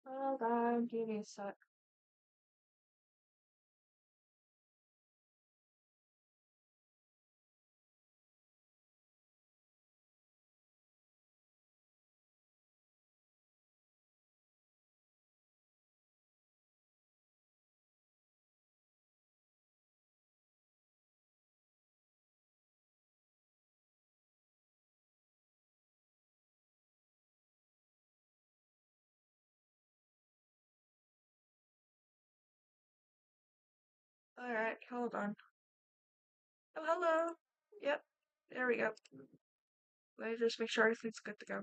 Hold on, give me a sec. Alright, hold on. Oh, hello. Yep, there we go. Let me just make sure everything's good to go.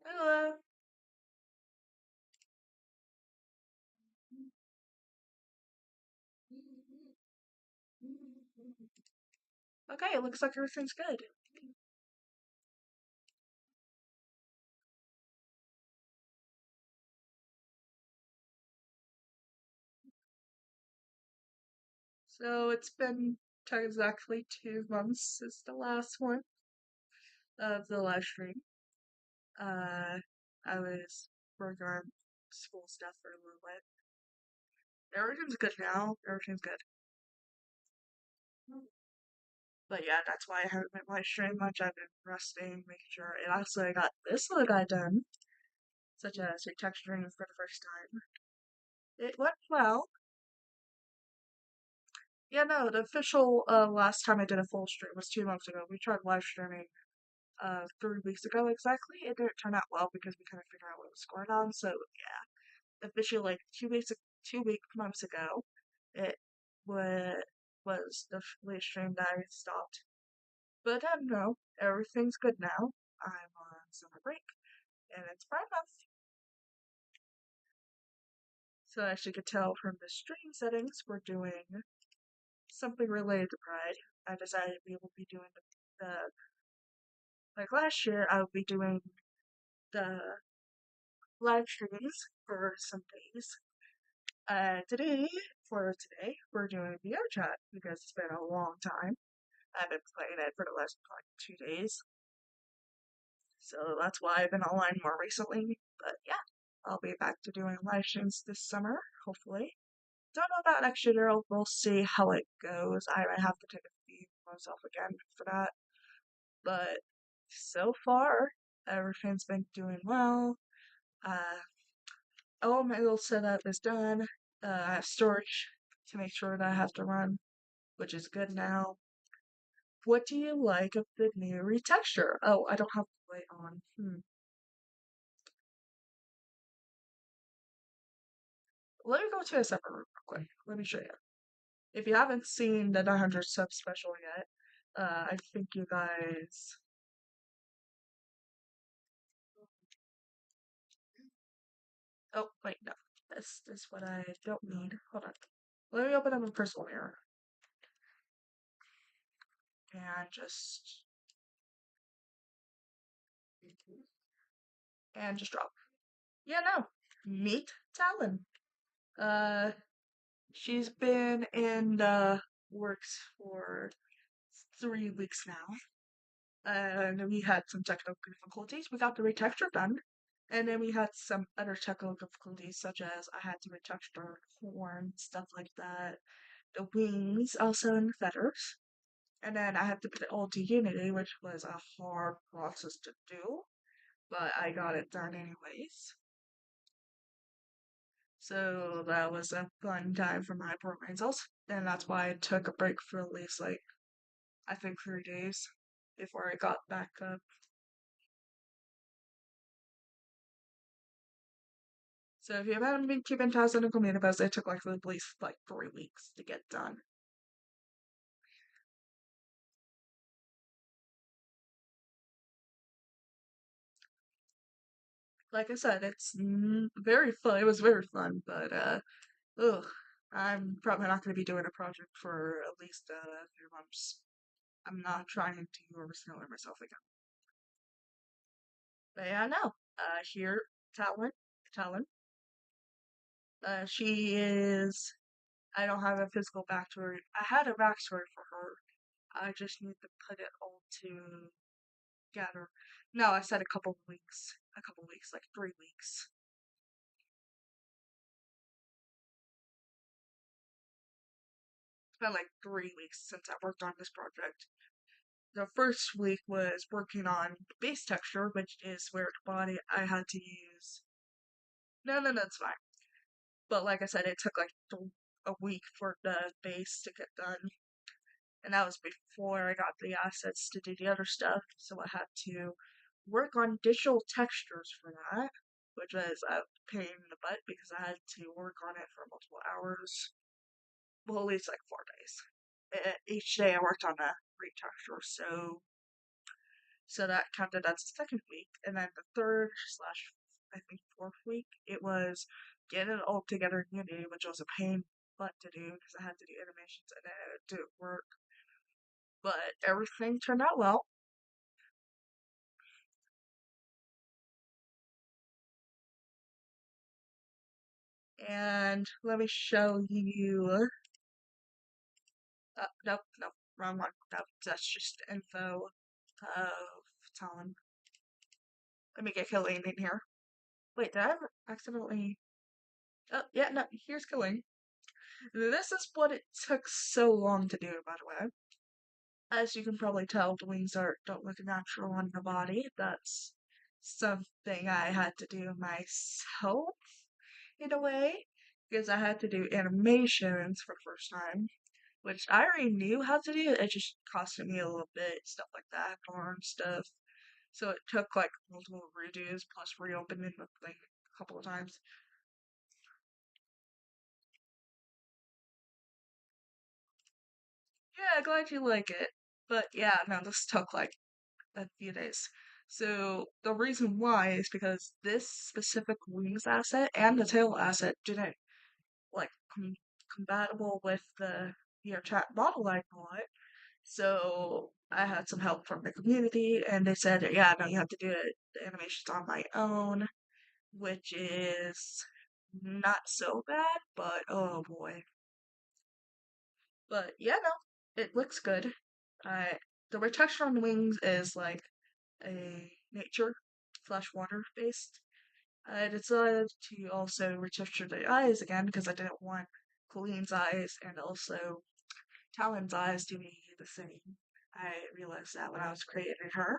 Hello. Okay, it looks like everything's good. So it's been exactly 2 months since the last one of the live stream. I was working on school stuff for a little bit. Everything's good now. Everything's good. But yeah, that's why I haven't been live streaming much. I've been resting, making sure. And also, I got this little guy done, such as retexturing for the first time. It went well. Yeah, no, the official last time I did a full stream was 2 months ago. We tried live streaming 3 weeks ago exactly. It didn't turn out well because we couldn't figure out what was going on. So yeah, officially like 2 months ago, it was the live stream that I stopped. But no, everything's good now. I'm on summer break and it's Pride Month. So as you could tell from the stream settings, we're doing something related to Pride. I decided we will be doing the like last year. I will be doing the live streams for some days. Today, we're doing Vrchat because it's been a long time. I've been playing it for the last like 2 days, so that's why I've been online more recently. But yeah, I'll be back to doing live streams this summer, hopefully. Don't know about next year. We'll see how it goes. I might have to take a few months off again for that. But so far, everything's been doing well. Uh, all my little setup is done. I have storage to make sure that I have to run, which is good now. What do you like of the new retexture? Oh, I don't have the light on. Let me go to a separate room real quick. Let me show you. If you haven't seen the 900 sub special yet, I think you guys. Oh, wait, no. This is what I don't need. Hold on. Let me open up a personal mirror. And just drop. Yeah, no. Meet Talon. Uh, she's been in the works for 3 weeks now. And we had some technical difficulties. We got the retexture done. And then we had some other technical difficulties, such as I had to retexture horn, stuff like that. The wings, also in the feathers. And then I had to put it all to Unity, which was a hard process to do, but I got it done anyways. So that was a fun time for my poor brain cells, and that's why I took a break for at least like I think 3 days before I got back up. So if you haven't been keeping tabs on the community, it took like at least like 3 weeks to get done. Like I said, it's very fun. It was very fun, but ugh, I'm probably not going to be doing a project for at least a few months. I'm not trying to overstimulate myself again. But yeah, no. Here Talon. Talon. She is. I don't have a physical backstory. I had a backstory for her. I just need to put it all together. No, I said a couple weeks. A couple weeks, like 3 weeks. It's been like 3 weeks since I worked on this project. The first week was working on the base texture, which is where the body I had to use. No, no, that's fine. But like I said, it took like a week for the base to get done. And that was before I got the assets to do the other stuff. So I had to work on digital textures for that, which was a pain in the butt because I had to work on it for multiple hours. Well, at least like 4 days. Each day I worked on a retexture, so that counted as the second week, and then the third slash I think fourth week it was getting it all together in Unity, which was a pain butt to do because I had to do animations and it didn't work. But everything turned out well. And let me show you. Nope, nope, wrong one. Nope, that's just info of Talon. Let me get Killing in here. Wait, did I ever accidentally? Oh, yeah, no, here's Killing. This is what it took so long to do, by the way. As you can probably tell, the wings don't look natural on the body. That's something I had to do myself, in a way, because I had to do animations for the first time, which I already knew how to do. It just costed me a little bit, stuff like that, learn stuff. So it took like multiple redos plus reopening the thing a couple of times. Yeah, glad you like it. But yeah, no, this took like a few days. So the reason why is because this specific wings asset and the tail asset didn't like compatible with the Vrchat model I bought. So I had some help from the community, and they said, yeah, no, you have to do it, the animations on my own, which is not so bad, but oh boy. But yeah, no, it looks good. I The retexture on the wings is like a nature slash water based. I decided to also retexture the eyes again because I didn't want Colleen's eyes and also Talon's eyes to be the same. I realized that when I was creating her.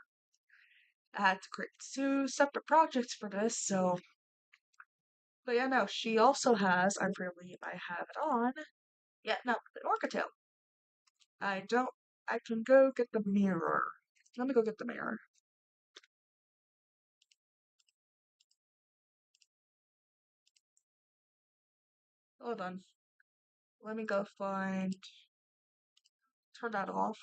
I had to create 2 separate projects for this, so. But yeah, no, she also has, I believe I have it on. Yeah, no, the orca tail. I don't, I can go get the mirror. Let me go get the mirror. Hold on. Let me go find. Turn that off.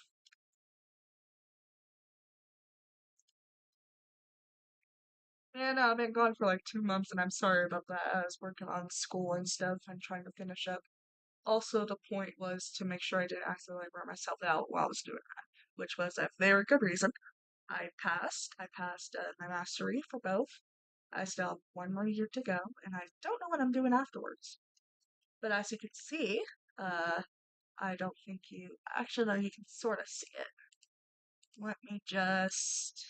Yeah, no, I've been gone for like 2 months, and I'm sorry about that. I was working on school and stuff and trying to finish up. Also, the point was to make sure I didn't accidentally burn myself out while I was doing that, which was a very good reason. I passed. I passed my mastery for both. I still have 1 more year to go, and I don't know what I'm doing afterwards. But as you can see, I don't think you. Actually, no, you can sort of see it. Let me just.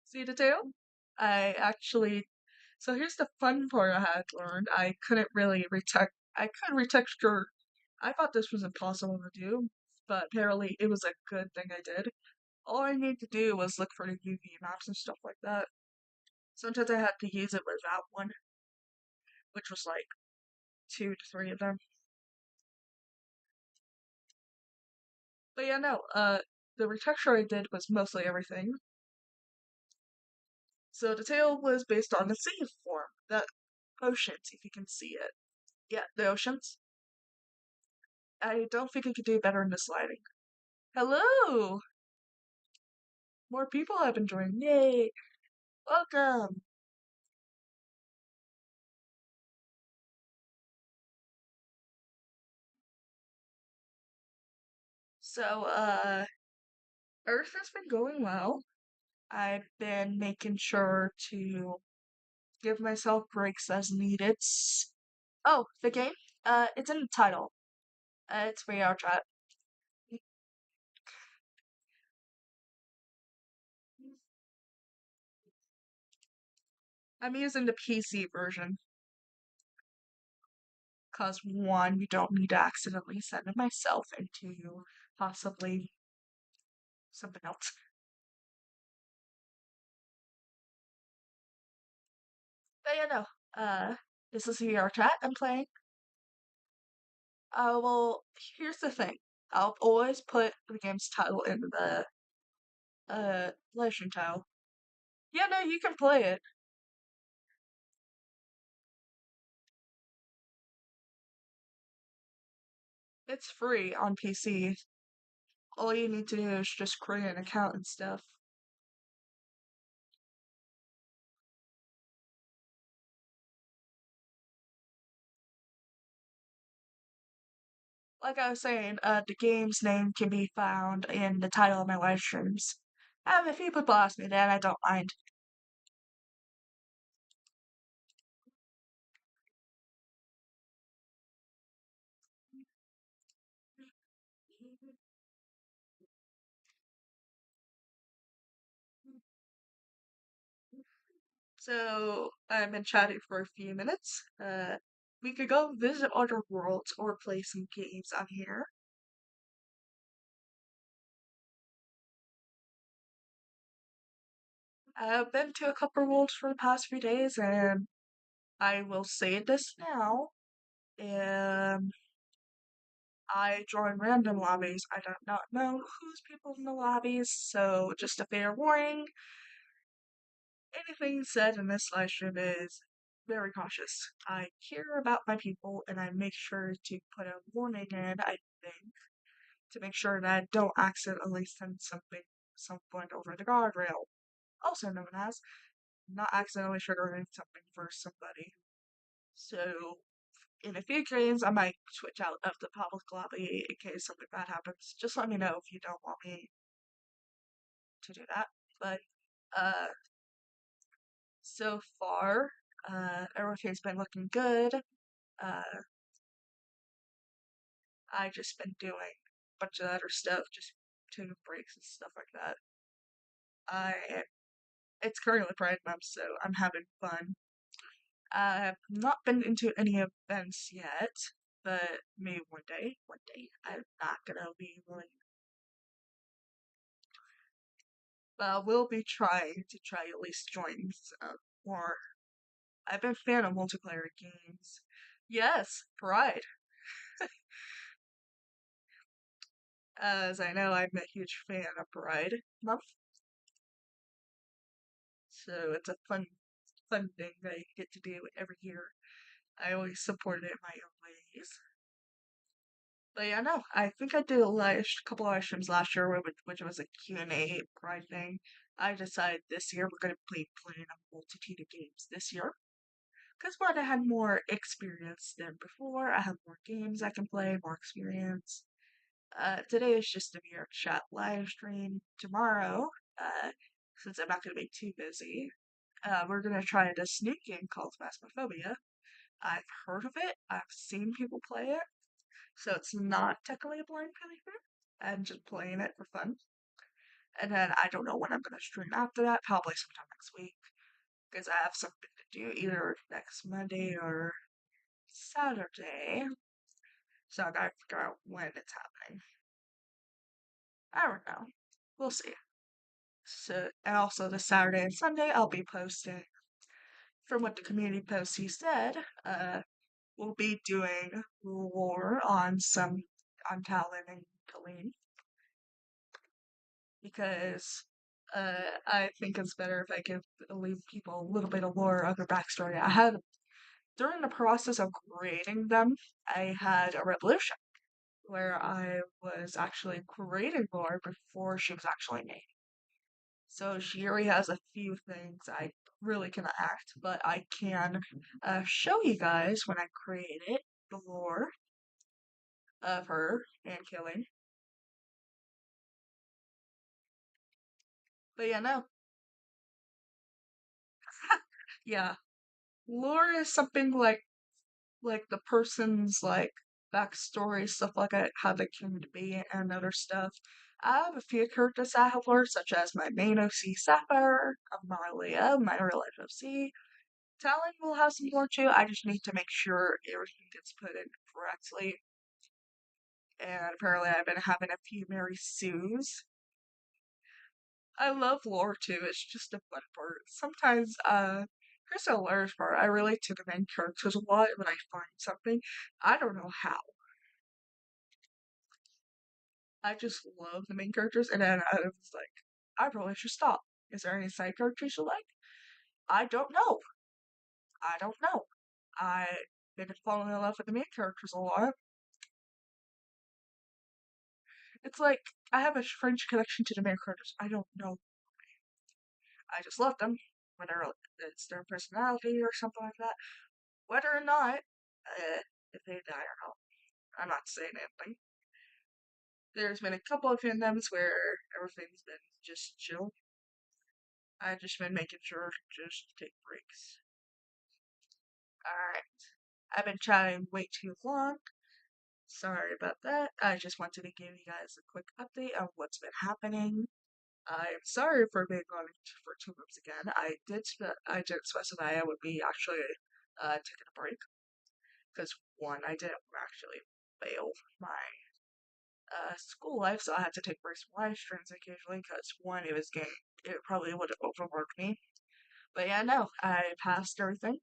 See the tail? I actually. So here's the fun part I had learned. I couldn't really I could retexture. I thought this was impossible to do, but apparently it was a good thing I did. All I need to do was look for the UV maps and stuff like that. Sometimes I had to use it without one, which was like 2 to 3 of them. But yeah, no, the retexture I did was mostly everything. So the tail was based on the sea form, the oceans, if you can see it. Yeah, the oceans. I don't think I could do better in this lighting. Hello! More people have been joining. Yay! Welcome! So, Earth has been going well. I've been making sure to give myself breaks as needed. Oh, the game? It's in the title. It's Vrchat. I'm using the PC version, cause one, you don't need to accidentally send myself into possibly something else. But yeah, no. This is Vrchat I'm playing. Well, here's the thing. I'll always put the game's title in the livestream title. Yeah, no, you can play it. It's free on PC. All you need to do is just create an account and stuff. Like I was saying, the game's name can be found in the title of my live streams. If people ask me that, I don't mind. So, I've been chatting for a few minutes. We could go visit other worlds or play some games on here. I've been to a couple worlds for the past few days, and I will say this now. Um, I join random lobbies. I do not know who's people in the lobbies, so just a fair warning. Anything said in this live stream is very cautious. I care about my people, and I make sure to put a warning in, I think, to make sure that I don't accidentally send someone over the guardrail, also known as not accidentally triggering something for somebody. So, in a few games, I might switch out of the public lobby in case something bad happens. Just let me know if you don't want me to do that. But, uh, so far, everything's been looking good. Uh, I just been doing a bunch of other stuff, just taking breaks and stuff like that. I It's currently Pride Month, so I'm having fun. I've not been into any events yet, but maybe one day, I'm not gonna be willing. But I will be trying to try at least join some more. I've been a fan of multiplayer games. Yes, Pride. As I know, I'm a huge fan of Pride Month, so it's a fun thing that I get to do every year. I always support it in my own ways. But yeah, no, I think I did a couple live streams last year, which was a Q&A Pride thing. I decided this year we're going to be playing a multitude of games this year. Because one, I had more experience than before. I have more games I can play, more experience. Today is just a mere chat live stream. Tomorrow, uh, since I'm not going to be too busy, we're going to try this new game called Phasmophobia. I've heard of it, I've seen people play it, so it's not technically a blind playthrough. I'm just playing it for fun. And then I don't know when I'm going to stream after that, probably sometime next week, because I have something to do either next Monday or Saturday. So I gotta figure out when it's happening. I don't know. We'll see. So, and also this Saturday and Sunday, I'll be posting. From what the community post he said, we'll be doing lore on Talon and Colleen because I think it's better if I give leave people a little bit of lore of their backstory. I had during the process of creating them, I had a revolution where I was actually creating lore before she was actually made. So she already has a few things I really cannot act, but I can show you guys when I create it, the lore of her and killing. But yeah, no. Yeah. Lore is something like the person's like backstory, stuff like that, how they came to be, and other stuff. I have a few characters I have learned, such as my main OC Sapphire, my Leah, my real life OC. Talon will have some lore too. I just need to make sure everything gets put in correctly. And apparently, I've been having a few Mary Sues. I love lore too. It's just a fun part. Sometimes, here's the hilarious part. I relate to the main characters a lot when I find something. I don't know how. I just love the main characters, and then I was like, I probably should stop. Is there any side characters you like? I don't know. I don't know. I've been falling in love with the main characters a lot. It's like I have a strange connection to the main characters. I don't know. I just love them, whether it's their personality or something like that. Whether or not, if they die or not, I'm not saying anything. There's been a couple of fandoms where everything's been just chill. I've just been making sure to just take breaks. Alright. I've been chatting way too long. Sorry about that. I just wanted to give you guys a quick update on what's been happening. I'm sorry for being on for 2 months again. I did specify I would be actually taking a break because one, I didn't actually fail my school life, so I had to take breaks from live streams occasionally because one, it probably would have overworked me. But yeah, no, I passed everything.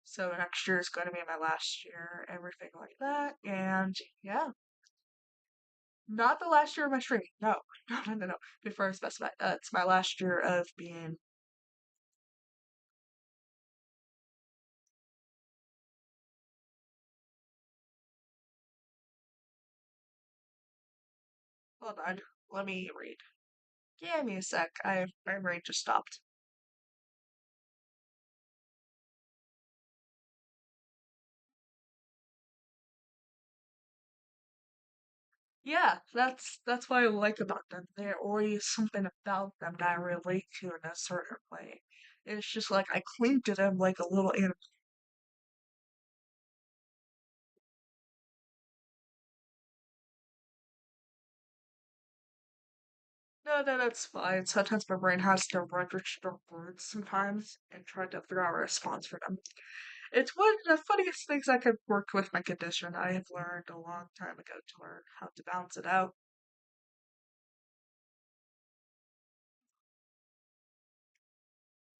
So next year is going to be my last year, everything like that. And yeah, not the last year of my streaming. No, no. Before I specify, it's my last year of being. Hold on, let me read. Give me a sec. My brain just stopped. Yeah, that's what I like about them. There's always something about them that I relate to in a certain way. It's just like I cling to them like a little animal. No, that's fine. Sometimes my brain has to register words sometimes and try to figure out a response for them. It's one of the funniest things I could work with my condition. I have learned a long time ago to learn how to balance it out.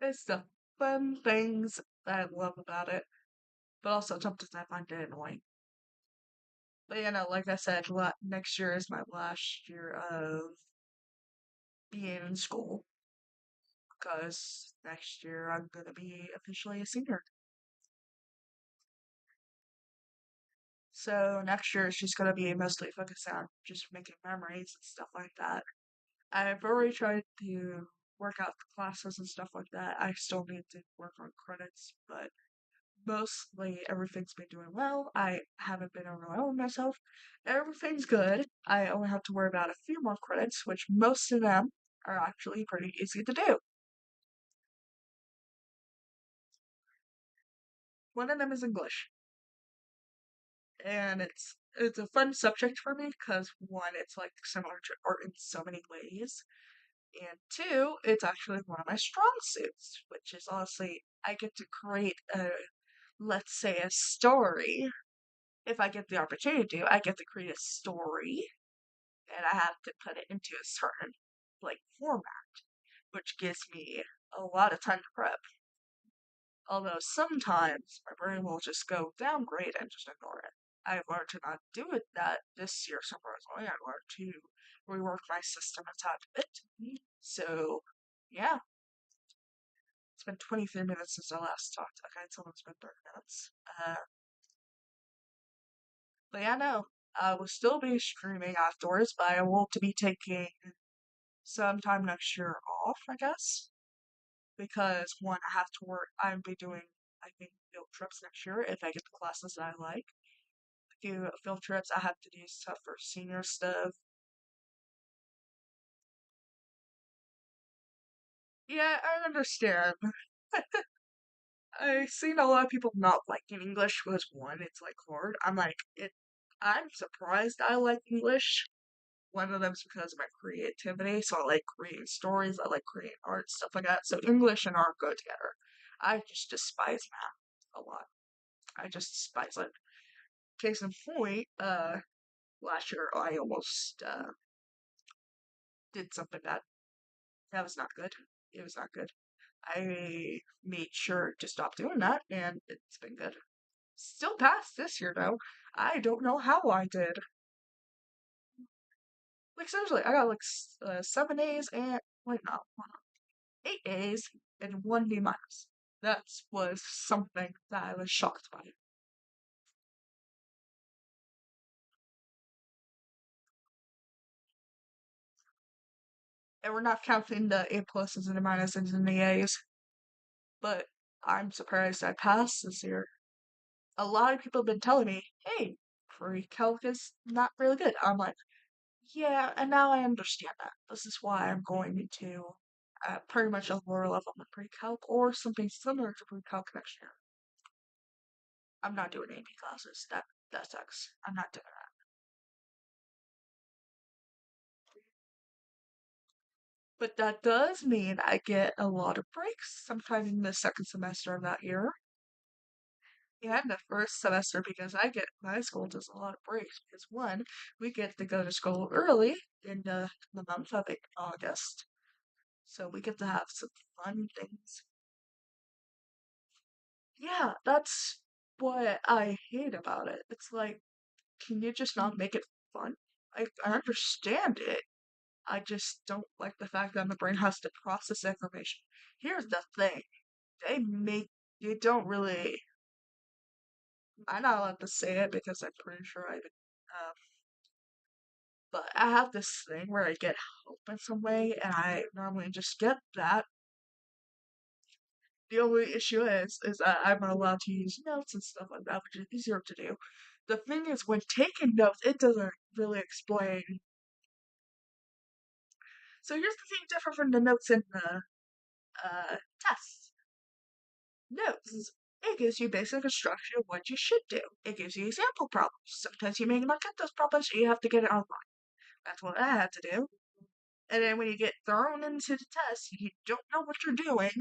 It's the fun things that I love about it, but also sometimes I find it annoying. But like I said, next year is my last year of being in school because next year I'm gonna be officially a senior. So next year is just gonna be mostly focused on just making memories and stuff like that. I've already tried to work out the classes and stuff like that. I still need to work on credits, but mostly everything's been doing well. I haven't been overwhelming myself. Everything's good. I only have to worry about a few more credits, which most of them are actually pretty easy to do. One of them is English, and it's a fun subject for me because one, it's like similar to art in so many ways, and two, it's actually one of my strong suits, which is honestly I get to create a, let's say, a story. If I get the opportunity to, I get to create a story and I have to put it into a certain like format, which gives me a lot of time to prep. Although sometimes my brain will just go downgrade and just ignore it. I've learned to not do it that this year surprisingly. I learned to rework my system a tad bit. So yeah, it's been 23 minutes since I last talked. Okay, it's almost been 30 minutes. But yeah, no. I will still be streaming afterwards, but I will to be taking sometime next year off, I guess. Because one, I have to work. I'll be doing, I think, field trips next year if I get the classes that I like. A few field trips, I have to do stuff for senior stuff. Yeah, I understand. I've seen a lot of people not liking English because one, it's like hard. I'm surprised I like English. One of them's because of my creativity, so I like creating stories, I like creating art, stuff like that. So English and art go together. I just despise math a lot. I just despise it. Case in point, last year I almost did something bad. That was not good. It was not good. I made sure to stop doing that, and it's been good. Still passed this year though. I don't know how I did. Like seriously, I got like 7 A's and wait no, 8 A's and 1 B-. That was something that I was shocked by. And we're not counting the A+s and the minuses and the A's, but I'm surprised I passed this year. A lot of people have been telling me, "Hey, pre-calc is not really good." I'm like, yeah, and now I understand that. This is why I'm going to pretty much a lower level of pre-calc or something similar to pre-calc next year. I'm not doing AP classes. That sucks. I'm not doing that. But that does mean I get a lot of breaks sometime in the second semester of that year. And the first semester because my school does a lot of breaks because one, we get to go to school early in the month of August. So we get to have some fun things. Yeah, that's what I hate about it. It's like, can you just not make it fun? I understand it. I just don't like the fact that the brain has to process information. Here's the thing. They make you don't really I'm not allowed to say it because I'm pretty sure but I have this thing where I get help in some way and I normally just get that. The only issue is that I'm not allowed to use notes and stuff like that, which is easier to do. The thing is, when taking notes, it doesn't really explain. So here's the thing different from the notes in the tests. Notes. It gives you basic instruction of what you should do. It gives you example problems. Sometimes you may not get those problems, so you have to get it online. That's what I had to do. And then when you get thrown into the test, you don't know what you're doing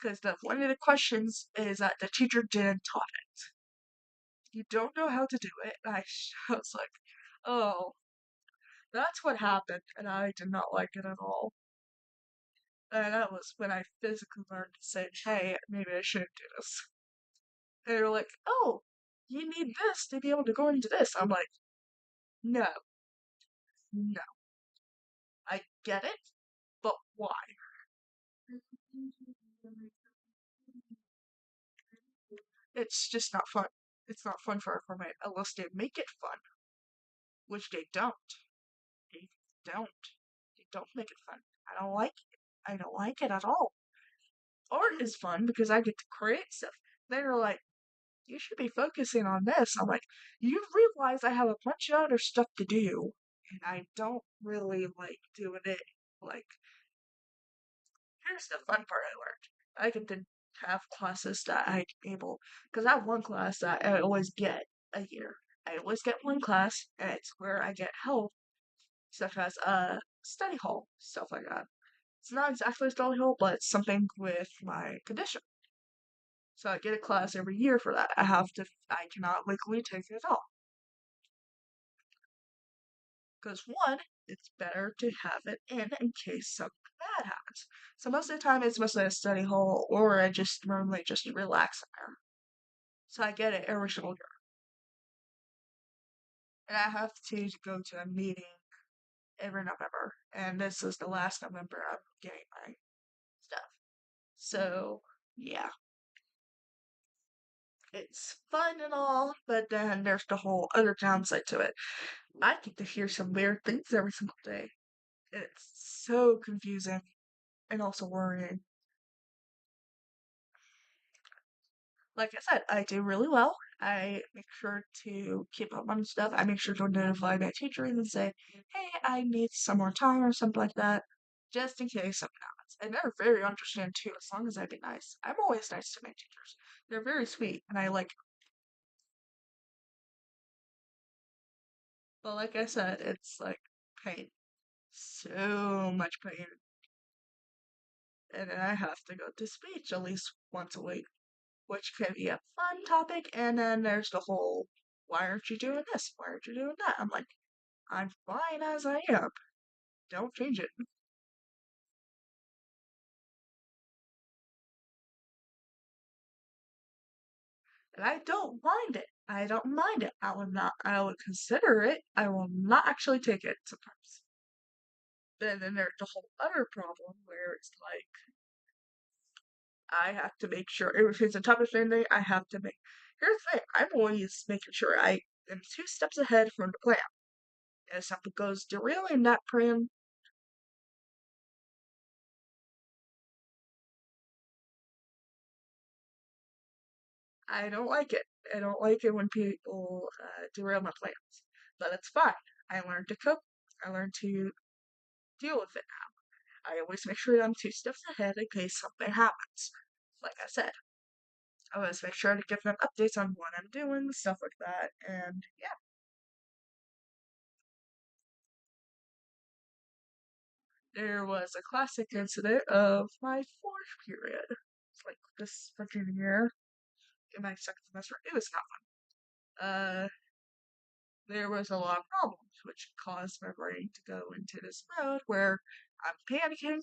because one of the questions is that the teacher didn't taught it. You don't know how to do it. I was like, oh, that's what happened, and I did not like it at all. And that was when I physically learned to say, hey, maybe I shouldn't do this. And they're like, oh, you need this to be able to go into this. I'm like, no, no, I get it, but why? It's just not fun. It's not fun for me unless they make it fun, which they don't. They don't. They don't make it fun. I don't like it. I don't like it at all. Art is fun because I get to create stuff. They're like, you should be focusing on this. I'm like, you realize I have a bunch of other stuff to do, and I don't really like doing it. Like, here's the fun part I learned. I get to have classes that I able, because I have one class that I always get a year. I always get one class, and it's where I get help, such as study hall, stuff like that. It's not exactly a study hall, but it's something with my condition. So I get a class every year for that. I cannot legally take it off. Because one, it's better to have it in case something bad happens. So most of the time it's mostly a study hall or I just normally just relax in there. So I get it every single year. And I have to go to a meeting every November. And this is the last November I'm getting my stuff. So yeah. It's fun and all, but then there's the whole other downside to it. I get to hear some weird things every single day. It's so confusing and also worrying. Like I said, I do really well. I make sure to keep up on stuff. I make sure to notify my teachers and say, hey, I need some more time or something like that, just in case something happens. And they're very understanding too, as long as I be nice. I'm always nice to my teachers. They're very sweet, and I like. But like I said, it's like pain, so much pain, and then I have to go to speech at least once a week, which can be a fun topic. And then there's the whole, why aren't you doing this? Why aren't you doing that? I'm like, I'm fine as I am. Don't change it. And I don't mind it. I don't mind it. I will not, I will consider it. I will not actually take it sometimes. Then there's the whole other problem where it's like, I have to make sure, if it's a type of thing I have to make. Here's the thing, I'm always making sure I am 2 steps ahead from the plan. If something goes derailing that plan, I don't like it. I don't like it when people derail my plans. But it's fine. I learned to cook. I learned to deal with it now. I always make sure I'm 2 steps ahead in case something happens. Like I said, I always make sure to give them updates on what I'm doing, stuff like that. And yeah, there was a classic incident of my fourth period. It's like this freaking year in my second semester. It was not fun. There was a lot of problems, which caused my brain to go into this mode where I'm panicking.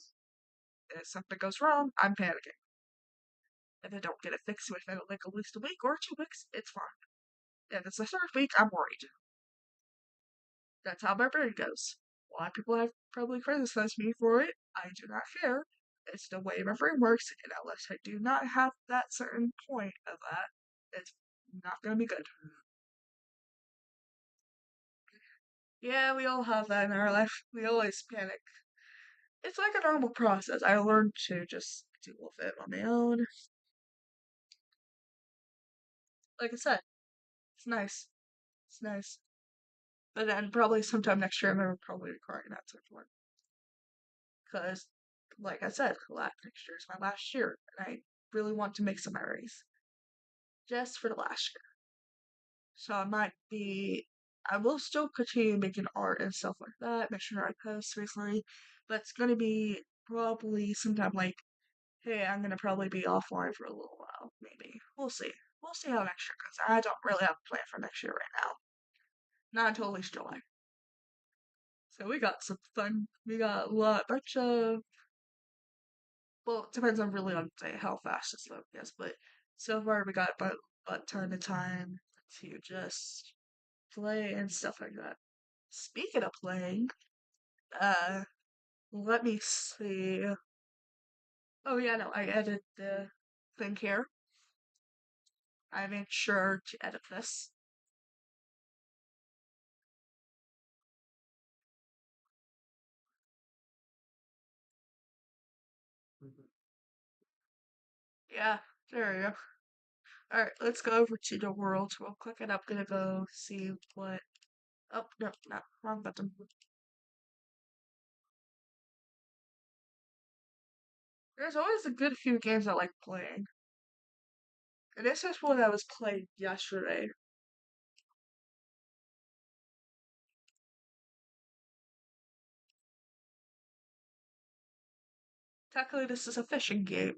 If something goes wrong, I'm panicking. If I don't get it fixed within like at least a week or 2 weeks, it's fine. If it's the third week, I'm worried. That's how my brain goes. A lot of people have probably criticized me for it. I do not care. It's the way my brain works, and unless I do not have that certain point of that, it's not gonna be good. Yeah, we all have that in our life. We always panic. It's like a normal process. I learned to just deal with it on my own. Like I said, it's nice. It's nice. But then probably sometime next year, I'm gonna probably requiring that sort of one. Because, like I said, next year is my last year, and I really want to make some memories just for the last year. So I will still continue making art and stuff like that, make sure I post recently, but it's gonna be probably sometime like, hey, I'm gonna probably be offline for a little while, maybe. We'll see. We'll see how next year goes. I don't really have a plan for next year right now. Not until at least July. So we got some fun. We got a bunch of. Well, it depends on really on how fast it's loading, yes. But so far we got about a ton of time to just play and stuff like that. Speaking of playing, uh, let me see. Oh yeah, no, I edited the thing here. I made sure to edit this. Yeah, there we go. Alright, let's go over to the world real quick, and I'm gonna go see what. Oh, no, no, wrong button. There's always a good few games I like playing. And this is what I was playing yesterday. Technically, this is a fishing game,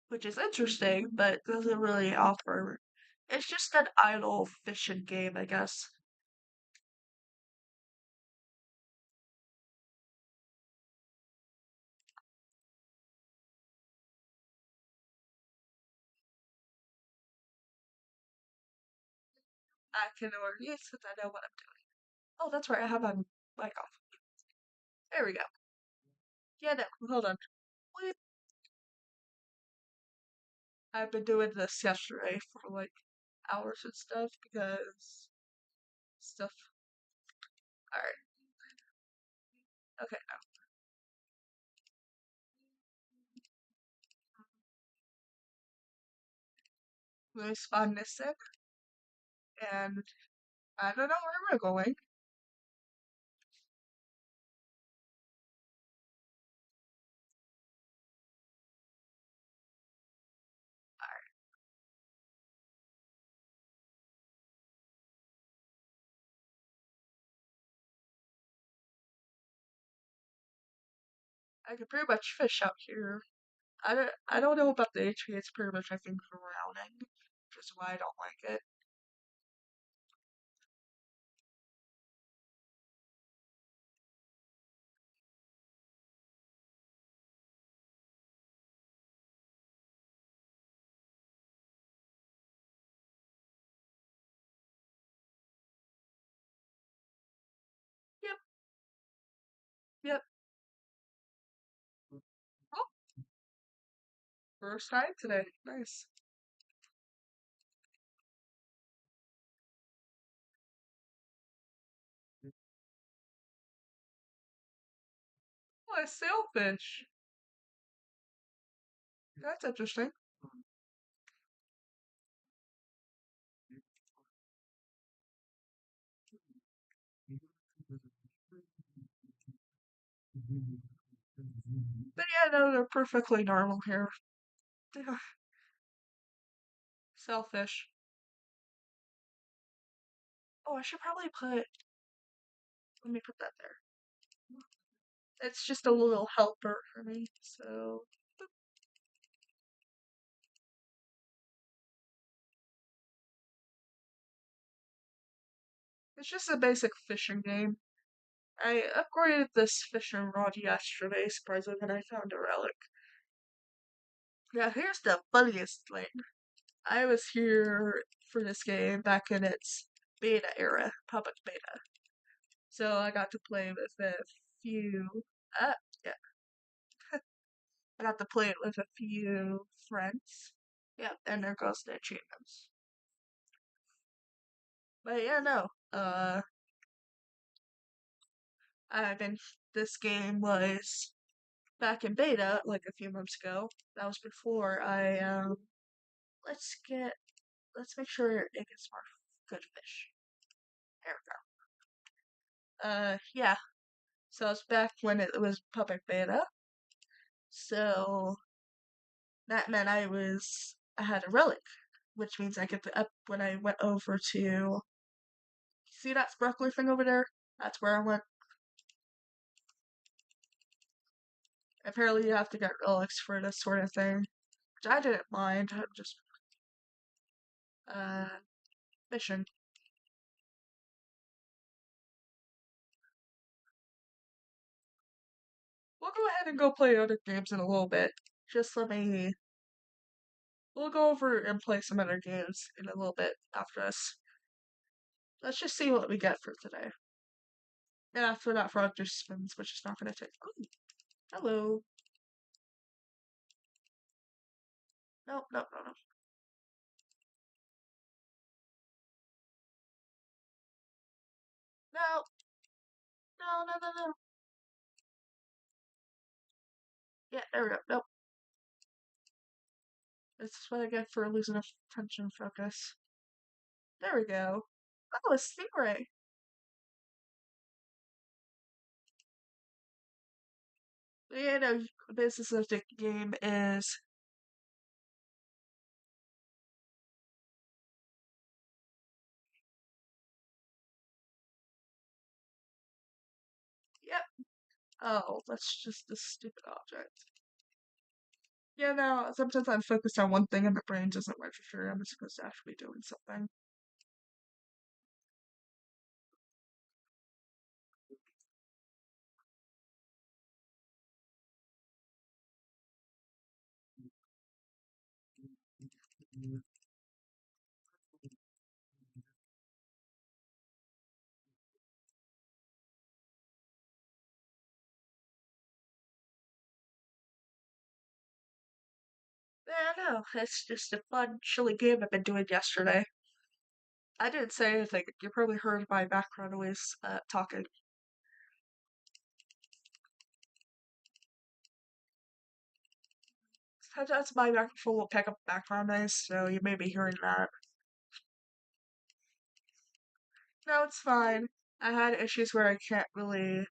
which is interesting, but doesn't really offer. It's just an idle fishing game, I guess. I can already use since I know what I'm doing. Oh, that's right, I have my mic off. There we go. Yeah, no, hold on. Wait. I've been doing this yesterday for like hours and stuff because stuff. Alright, okay, now. We spawn this in, and I don't know where we're going. I can pretty much fish out here. I don't know about the HP. It's pretty much I think drowning, which is why I don't like it. Yep, yep. Oh, first time today. Nice. Oh, a sailfish. That's interesting. But yeah, no, they're perfectly normal here. Sailfish. Oh, I should probably put. Let me put that there. It's just a little helper for me, so. It's just a basic fishing game. I upgraded this fishing rod yesterday, surprisingly, and I found a relic. Now, here's the funniest thing. I was here for this game back in its beta era, public beta. So I got to play with a few. Uh, yeah, I got to play it with a few friends. Yeah, and there goes the achievements. But yeah, no. I've been. This game was back in beta like a few months ago. That was before I let's get let's make sure it gets more good fish. There we go. Yeah. So it's back when it was public beta. So that meant I had a relic, which means I get the up when I went over to see that sparkler thing over there? That's where I went. Apparently you have to get relics for this sort of thing. Which I didn't mind. I'm just uh mission. We'll go ahead and go play other games in a little bit. Just let me. We'll go over and play some other games in a little bit after this. Let's just see what we get for today. And after that, Frogger spins, which is not going to take. Ooh, hello. No, no, no, no. No, no, no, no, no. Yeah, there we go. Nope. This is what I get for losing attention focus. There we go. Oh, a stingray. Yeah, no, the business of the game is. Yep. Oh, that's just a stupid object. Yeah, no, sometimes I'm focused on one thing and my brain doesn't register. I'm supposed to actually be doing something. Yeah, no, it's just a fun, chilly game I've been doing yesterday. I didn't say anything. You probably heard my background noise talking. Sometimes my microphone will pick up background noise, so you may be hearing that. No, it's fine. I had issues where I can't really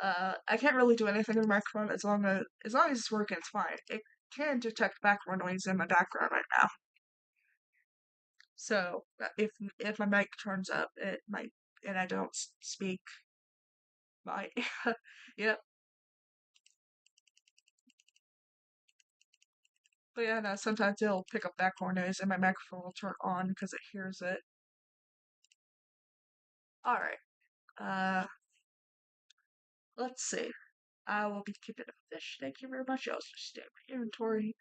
do anything with the microphone as long as it's working, it's fine. It can detect background noise in my background right now. So if my mic turns up, it might, and I don't speak, might. Yep. But yeah, no, sometimes it'll pick up background noise and my microphone will turn on because it hears it. Alright. Let's see. I will be keeping a fish. Thank you very much. I'll just stay in my inventory.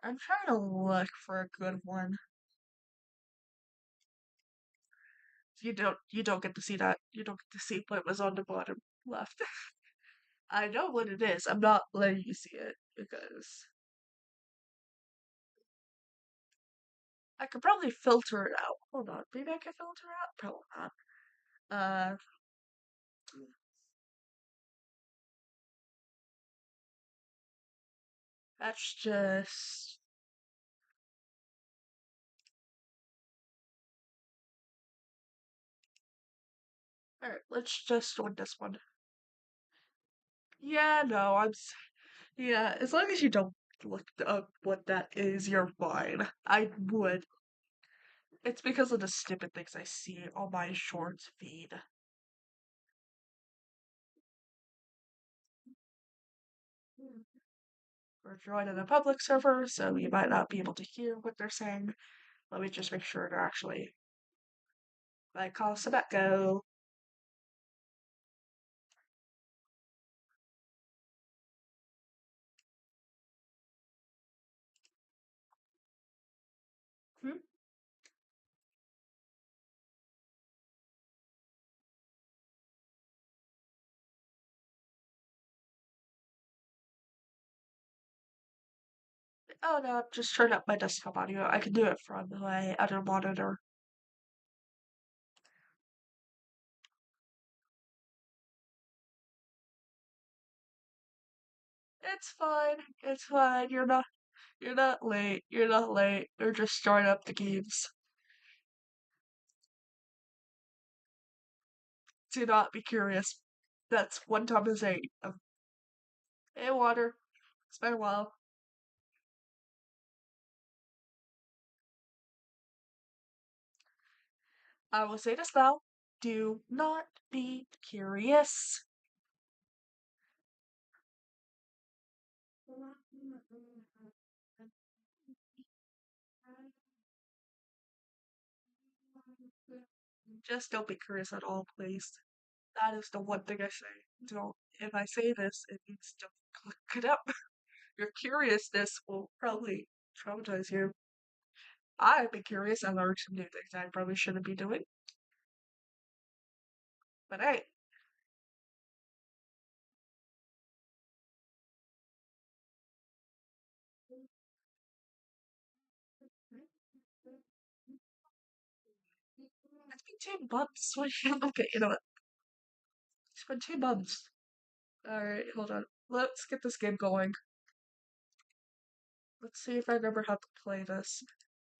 I'm trying to look for a good one. You don't get to see that. You don't get to see what was on the bottom left. I know what it is. I'm not letting you see it because I could probably filter it out. Hold on, maybe I can filter it out. Probably not. Uh, that's just. Alright, let's just win this one. Yeah, no, yeah, as long as you don't look up what that is, you're fine. I would. It's because of the stupid things I see on my shorts feed. We're joining a public server, so you might not be able to hear what they're saying. Let me just make sure to actually like call Sabetco. Hmm? Oh no, just turn up my desktop audio. I can do it from my other monitor. It's fine. It's fine. You're not late. You're not late. They're just starting up the games. Do not be curious. That's one Thomas 8. Hey, water. It's been a while. I will say this now. Do not be curious. Just don't be curious at all, please. That is the one thing I say. Don't. If I say this, it means don't look it up. Your curiousness will probably traumatize you. I've been curious and learned some new things I probably shouldn't be doing. But hey, it's been 2 months. Okay, you know what? It's been 2 months. Alright, hold on. Let's get this game going. Let's see if I remember how to play this.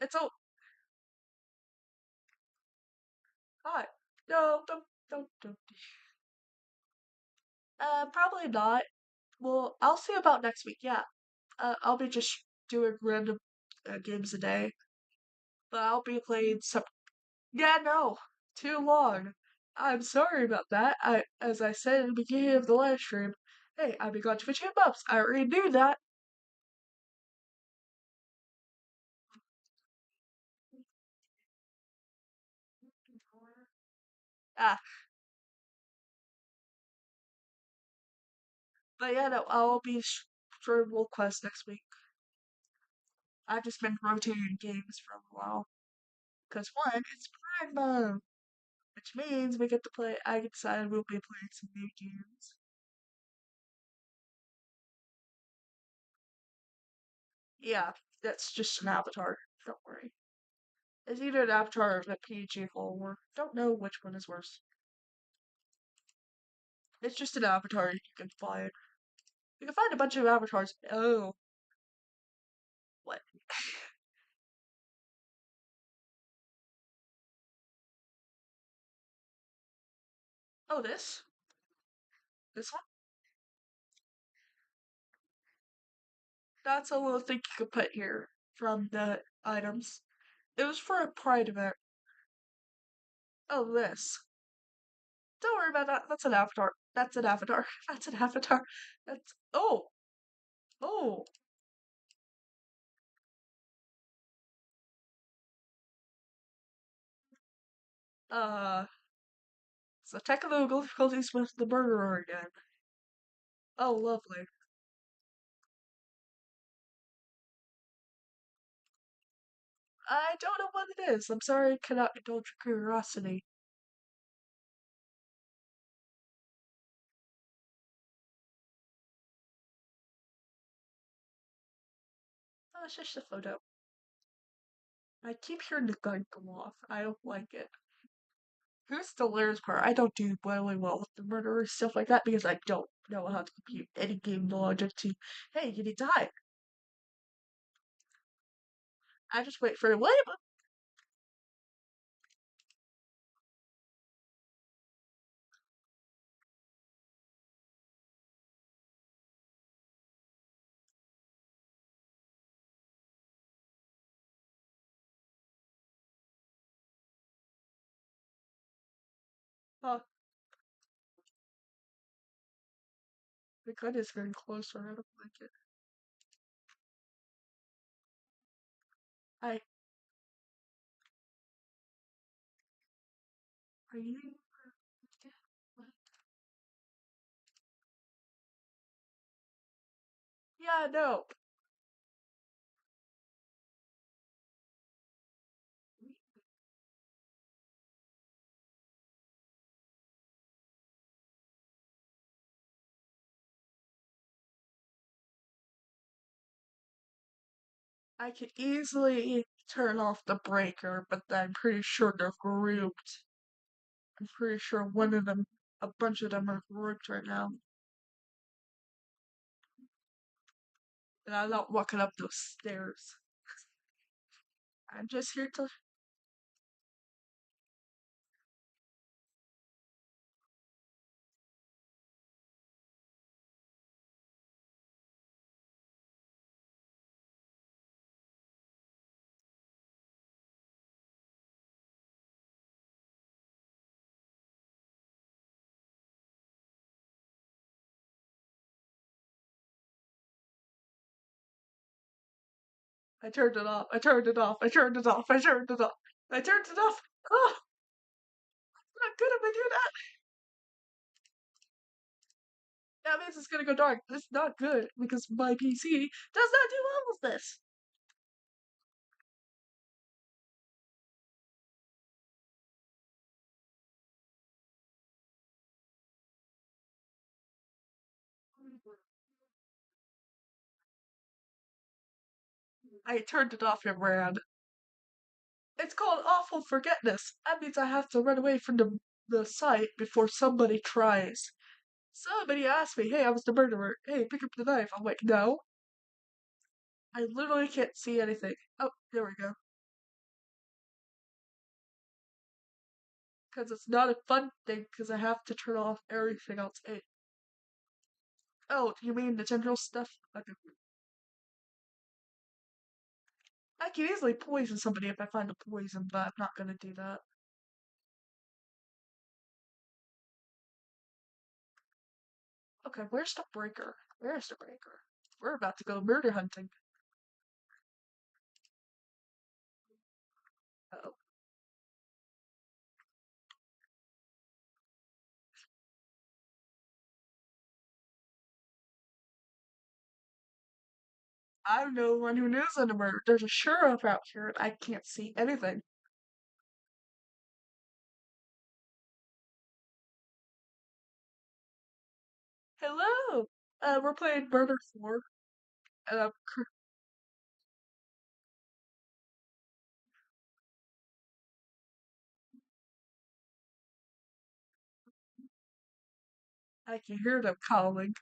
It's a hi. No, don't. Probably not. Well, I'll see about next week. Yeah. I'll be just doing random games a day, but I'll be playing some. Yeah, no, too long. I'm sorry about that. As I said at the beginning of the live stream, hey, I've been gone for 2 months. I already knew that. Ah, but yeah, no, I'll be sure World Quest next week. I've just been rotating games for a while. Cause one, it's Prime Month, which means we get to play. I decided we'll be playing some new games. Yeah, that's just an avatar. Don't worry. It's either an avatar or a PG follower. Don't know which one is worse. It's just an avatar you can find. You can find a bunch of avatars. Oh, what? Oh, this? This one? That's a little thing you could put here from the items. It was for a pride event. Oh, this. Don't worry about that. That's an avatar. That's an avatar. That's an avatar. That's oh oh. Uh, so technical difficulties with the murderer again. Oh, lovely. I don't know what it is. I'm sorry I cannot indulge your curiosity. Oh, it's just a photo. I keep hearing the gun go off. I don't like it. Here's the layers part. I don't do really well with the murderer stuff like that because I don't know how to compute any game logic to, hey, did he die? I just wait for the wait. Oh, the gun is getting closer. I don't like it. I are you? Yeah, no. I could easily turn off the breaker, but I'm pretty sure they're grouped. I'm pretty sure one of them, a bunch of them are grouped right now. And I'm not walking up those stairs. I'm just here to. I turned it off. I turned it off. I turned it off. I turned it off. I turned it off. Oh, I'm not good at doing that. That means it's gonna go dark. It's not good because my PC does not do all of this. I turned it off and ran. It's called awful forgetness. That means I have to run away from the site before somebody tries. Somebody asked me, hey, I was the murderer. Hey, pick up the knife. I'm like, no. I literally can't see anything. Oh, there we go. Because it's not a fun thing because I have to turn off everything else. Hey. Oh, you mean the general stuff? Okay. I can easily poison somebody if I find a poison, but I'm not gonna do that. Okay, where's the breaker? Where's the breaker? We're about to go murder hunting. Uh-oh. I'm no one who knows on a murder. There's a sheriff out here and I can't see anything. Hello! We're playing Murder 4. And I can hear them calling.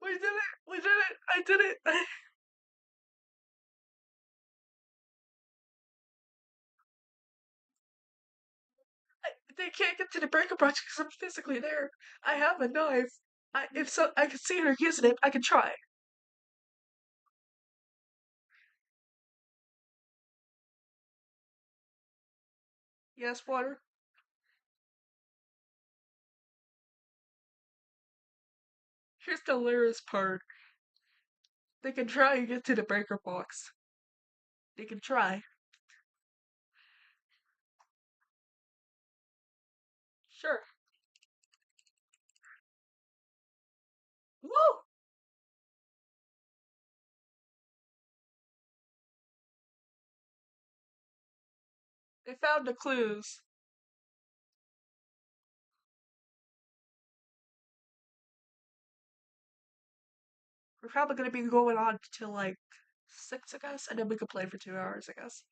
We did it! We did it! I did it! They can't get to the breaker box because I'm physically there. I have a knife. If so, I can see her using it. I can try. Yes, water. Here's the hilarious part. They can try and get to the breaker box. They can try. Sure. Woo! They found the clues. We're probably gonna be going on till like 6, I guess, and then we could play for 2 hours, I guess.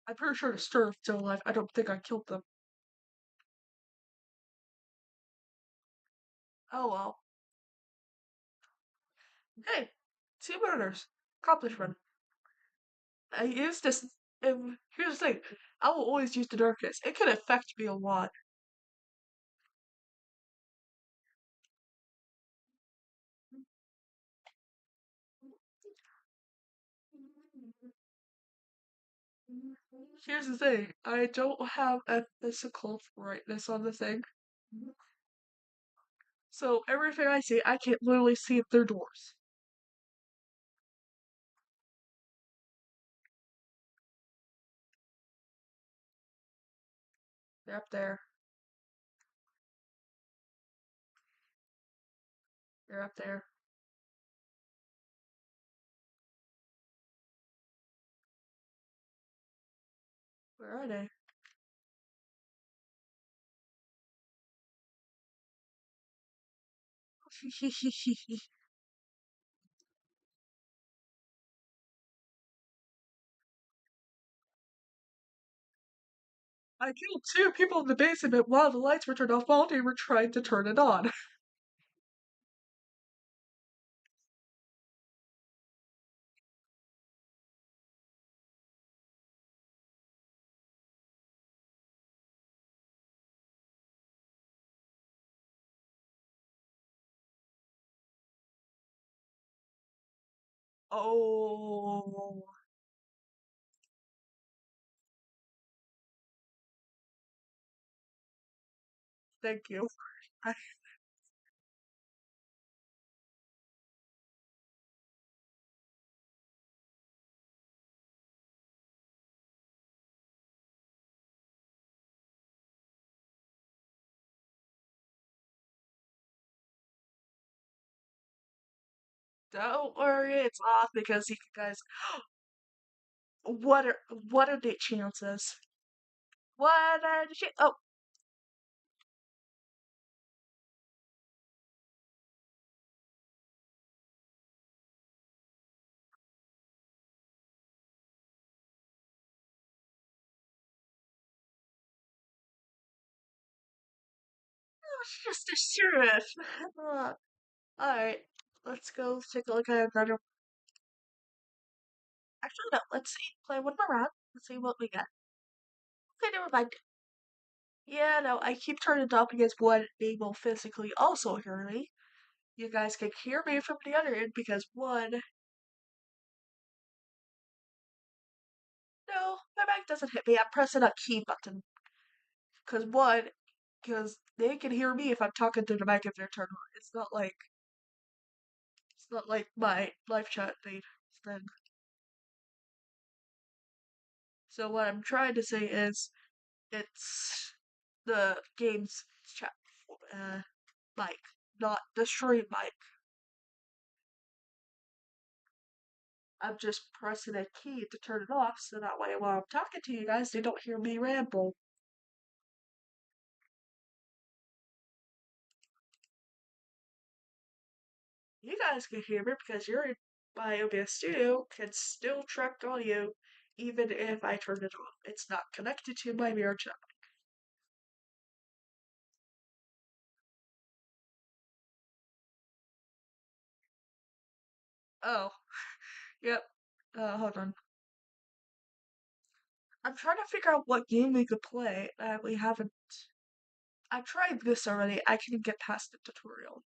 I'm pretty sure the Sturf still alive. I don't think I killed them. Oh well. Hey, 2 murders. Accomplishment. I use this. And here's the thing. I will always use the darkness. It can affect me a lot. Here's the thing. I don't have a physical brightness on the thing. So everything I see, I can literally see through doors. They're up there. They're up there. Where are they? I killed 2 people in the basement while the lights were turned off while they were trying to turn it on. Oh, thank you. I don't worry, it's off because you guys. What are the chances? What are the chances? Oh, it's just a sheriff. Alright, let's go take a look at another. Actually, no, let's see. Play one more round. Let's see what we get. Okay, never mind. Yeah, no, I keep turning it up because one, they will physically also hear me. You guys can hear me from the other end because one, no, my mic doesn't hit me. I'm pressing a key button. Because they can hear me if I'm talking to the mic if they're turned on. It's not like my live chat thing. So what I'm trying to say is it's the game's chat uh, mic, not the stream mic. I'm just pressing a key to turn it off so that way while I'm talking to you guys, they don't hear me ramble. You guys can hear me because your my OBS Studio can still track audio even if I turn it off. It's not connected to my Vrchat. Oh, yep. Hold on. I'm trying to figure out what game we could play that we haven't. I tried this already. I couldn't get past the tutorial.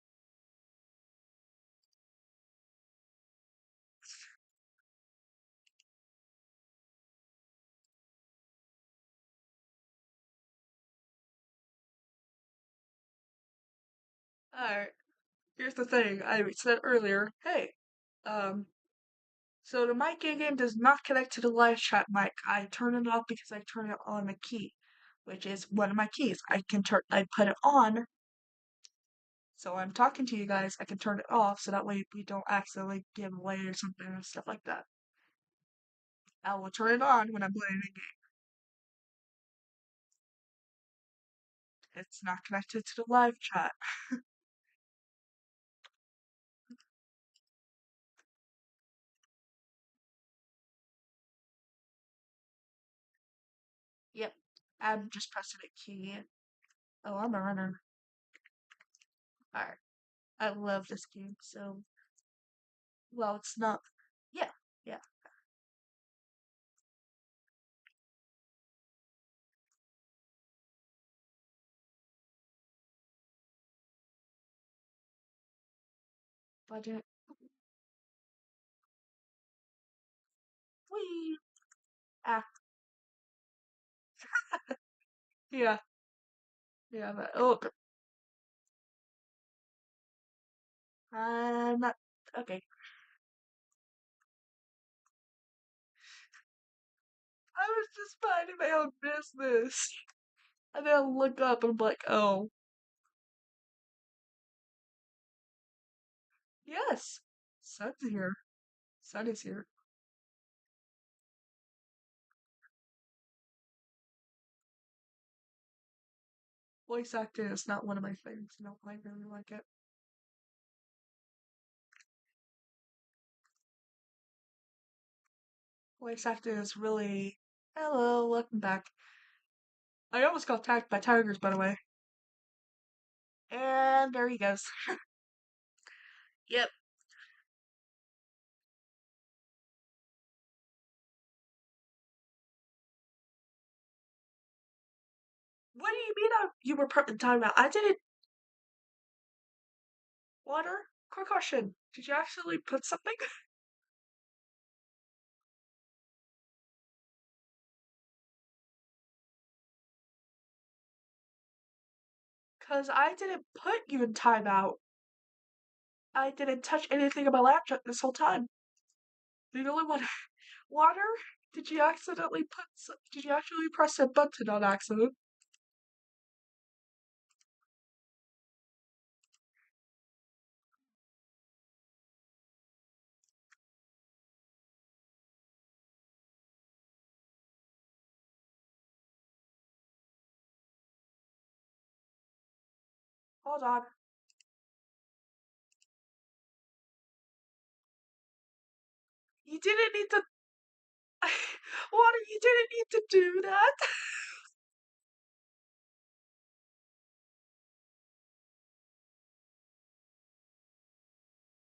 Alright, here's the thing. I said earlier, hey, um, so the mic in-game does not connect to the live chat mic. I turn it off because I turn it on a key, which is one of my keys. I put it on, so I'm talking to you guys, I can turn it off so that way we don't accidentally give away or something and stuff like that. I will turn it on when I'm playing a game. It's not connected to the live chat. Yep, I'm just pressing a key. Oh, I'm a runner. Alright, I love this game, so, well, it's not, yeah, yeah. Budget. Whee! Ah, yeah, yeah, but, oh, I'm not, okay. I was just minding my own business. And then I look up and I'm like, oh, yes, sun's here. Sun is here. Voice acting is not one of my things. No, I really like it. Voice acting is really. Hello, welcome back. I almost got attacked by tigers, by the way. And there he goes. Yep. What do you mean you were put in timeout? I didn't. Water? Quick question. Did you actually put something? Because I didn't put you in timeout. I didn't touch anything on my laptop this whole time. The only one. Water? Did you accidentally did you actually press a button on accident? Hold on. You didn't need to. Water, you didn't need to do that.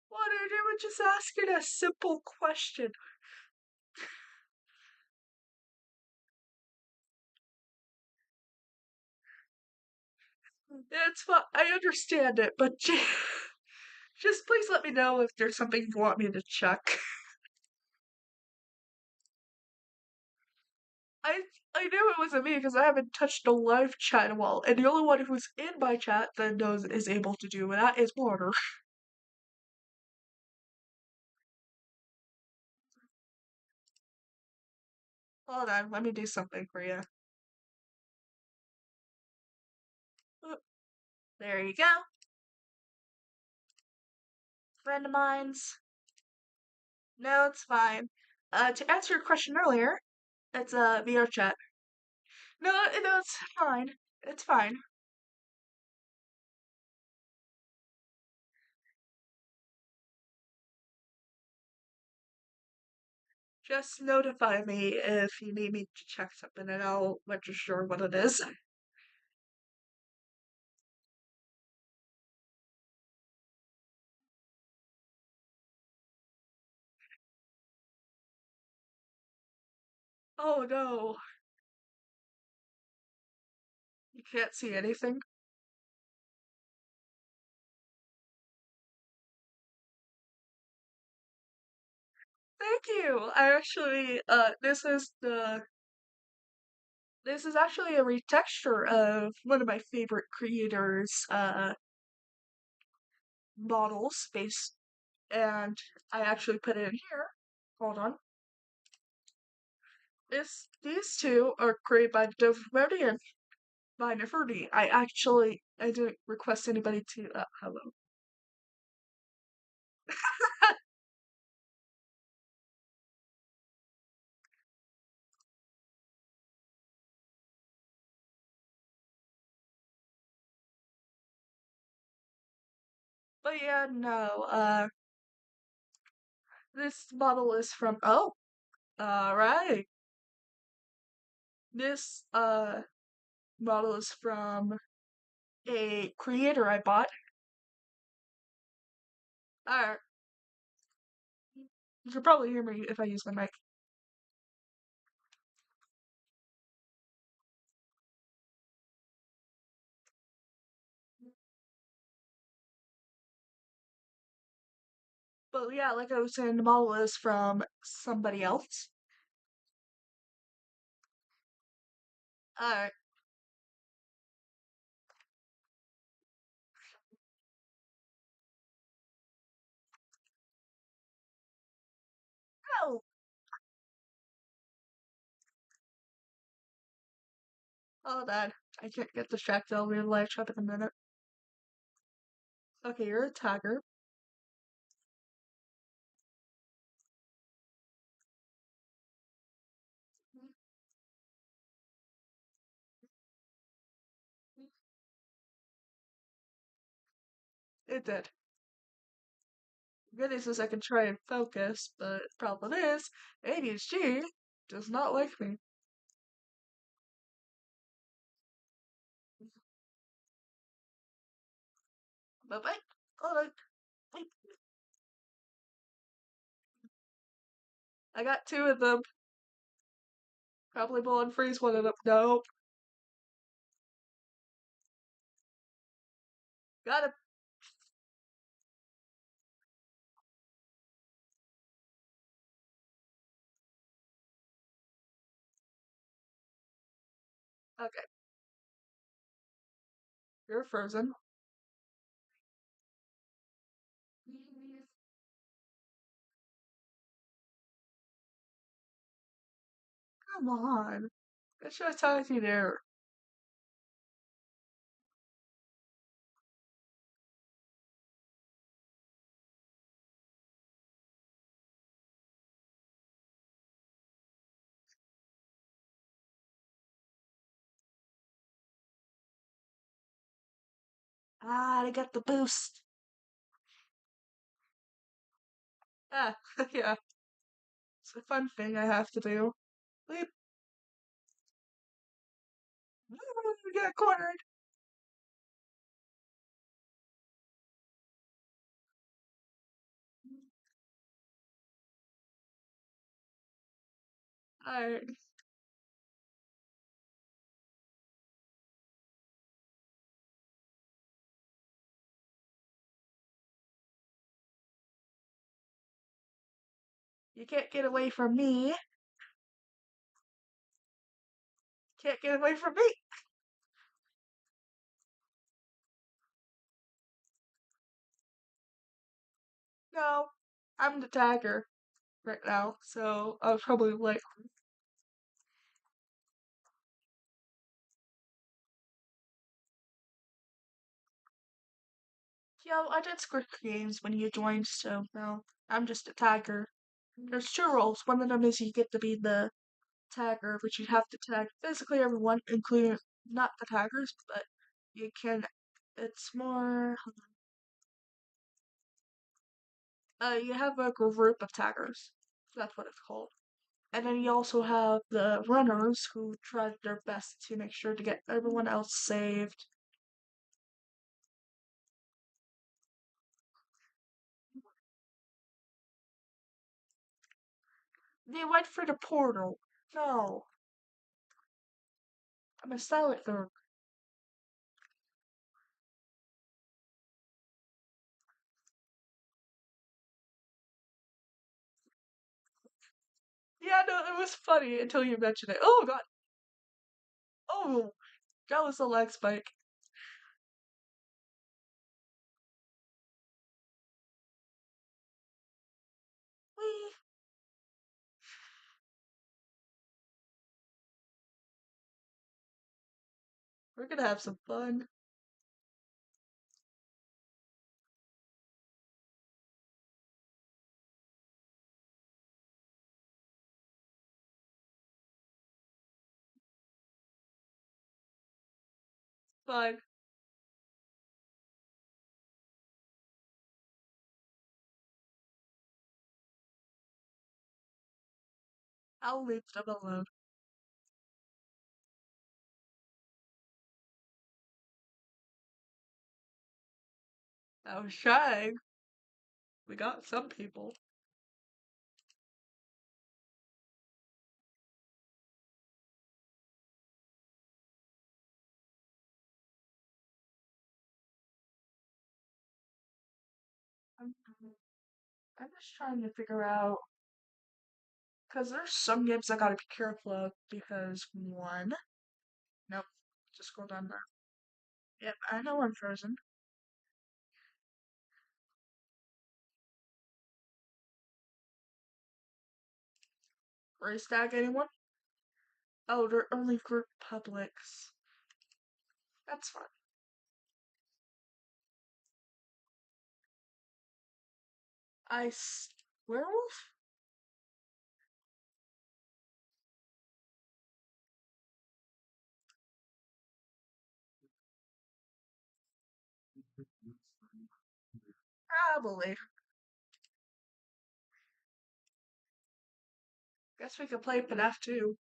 Water, they were just asking a simple question. It's fine. I understand it, but just please let me know if there's something you want me to check. I I knew it wasn't me because I haven't touched a live chat in a while, and the only one who's in my chat that knows is able to do that is Water. Hold on, let me do something for you. There you go. Friend of mine's. No, it's fine. To answer your question earlier, it's a Vrchat. No, no, it's fine. It's fine. Just notify me if you need me to check something, and I'll register what it is. Oh no, you can't see anything. Thank you. I actually, this is actually a retexture of one of my favorite creators. models based, and I actually put it in here. Hold on. These two are created by Devotean by Nefertiti. I didn't request anybody to hello. But yeah, no, this model is from alright. This model is from a creator I bought. Alright. You can probably hear me if I use my mic. But yeah, like I was saying, the model is from somebody else. Alright. Oh! Oh, Dad. I can't get distracted. I'll be in live chat in a minute. Okay, you're a tagger. It did. Good news is I can try and focus, but the problem is, ADHD does not like me. Bye bye. Alright. I got two of them. Probably will unfreeze one of them. Nope. Got him. Okay. You're frozen. Come on. What should I talk to you there? Ah, I got the boost. Ah, yeah. It's a fun thing I have to do. Leap. Get cornered. Alright. You can't get away from me. Can't get away from me. No. I'm the tagger right now, so I was probably like, yo, I did Squid Games when you joined, so no. I'm just a tagger. There's two roles. One of them is you get to be the tagger, but you have to tag physically everyone, including not the taggers, but you can. It's more. You have a group of taggers. That's what it's called. And then you also have the runners who try their best to make sure to get everyone else saved. They went for the portal. No, I'm a silent third. Yeah, no, it was funny until you mentioned it. Oh god. Oh, that was a leg spike. We're gonna have some fun. Fine. I'll leave them alone. I was shying. We got some people. I'm, I'm just trying to figure out because there's some games I gotta be careful of because one. Nope. Just scroll down there. Yep, I know I'm frozen. Race tag anyone? Oh, they're only group publics. That's fine. Werewolf? Probably. Guess we could play FNAF too.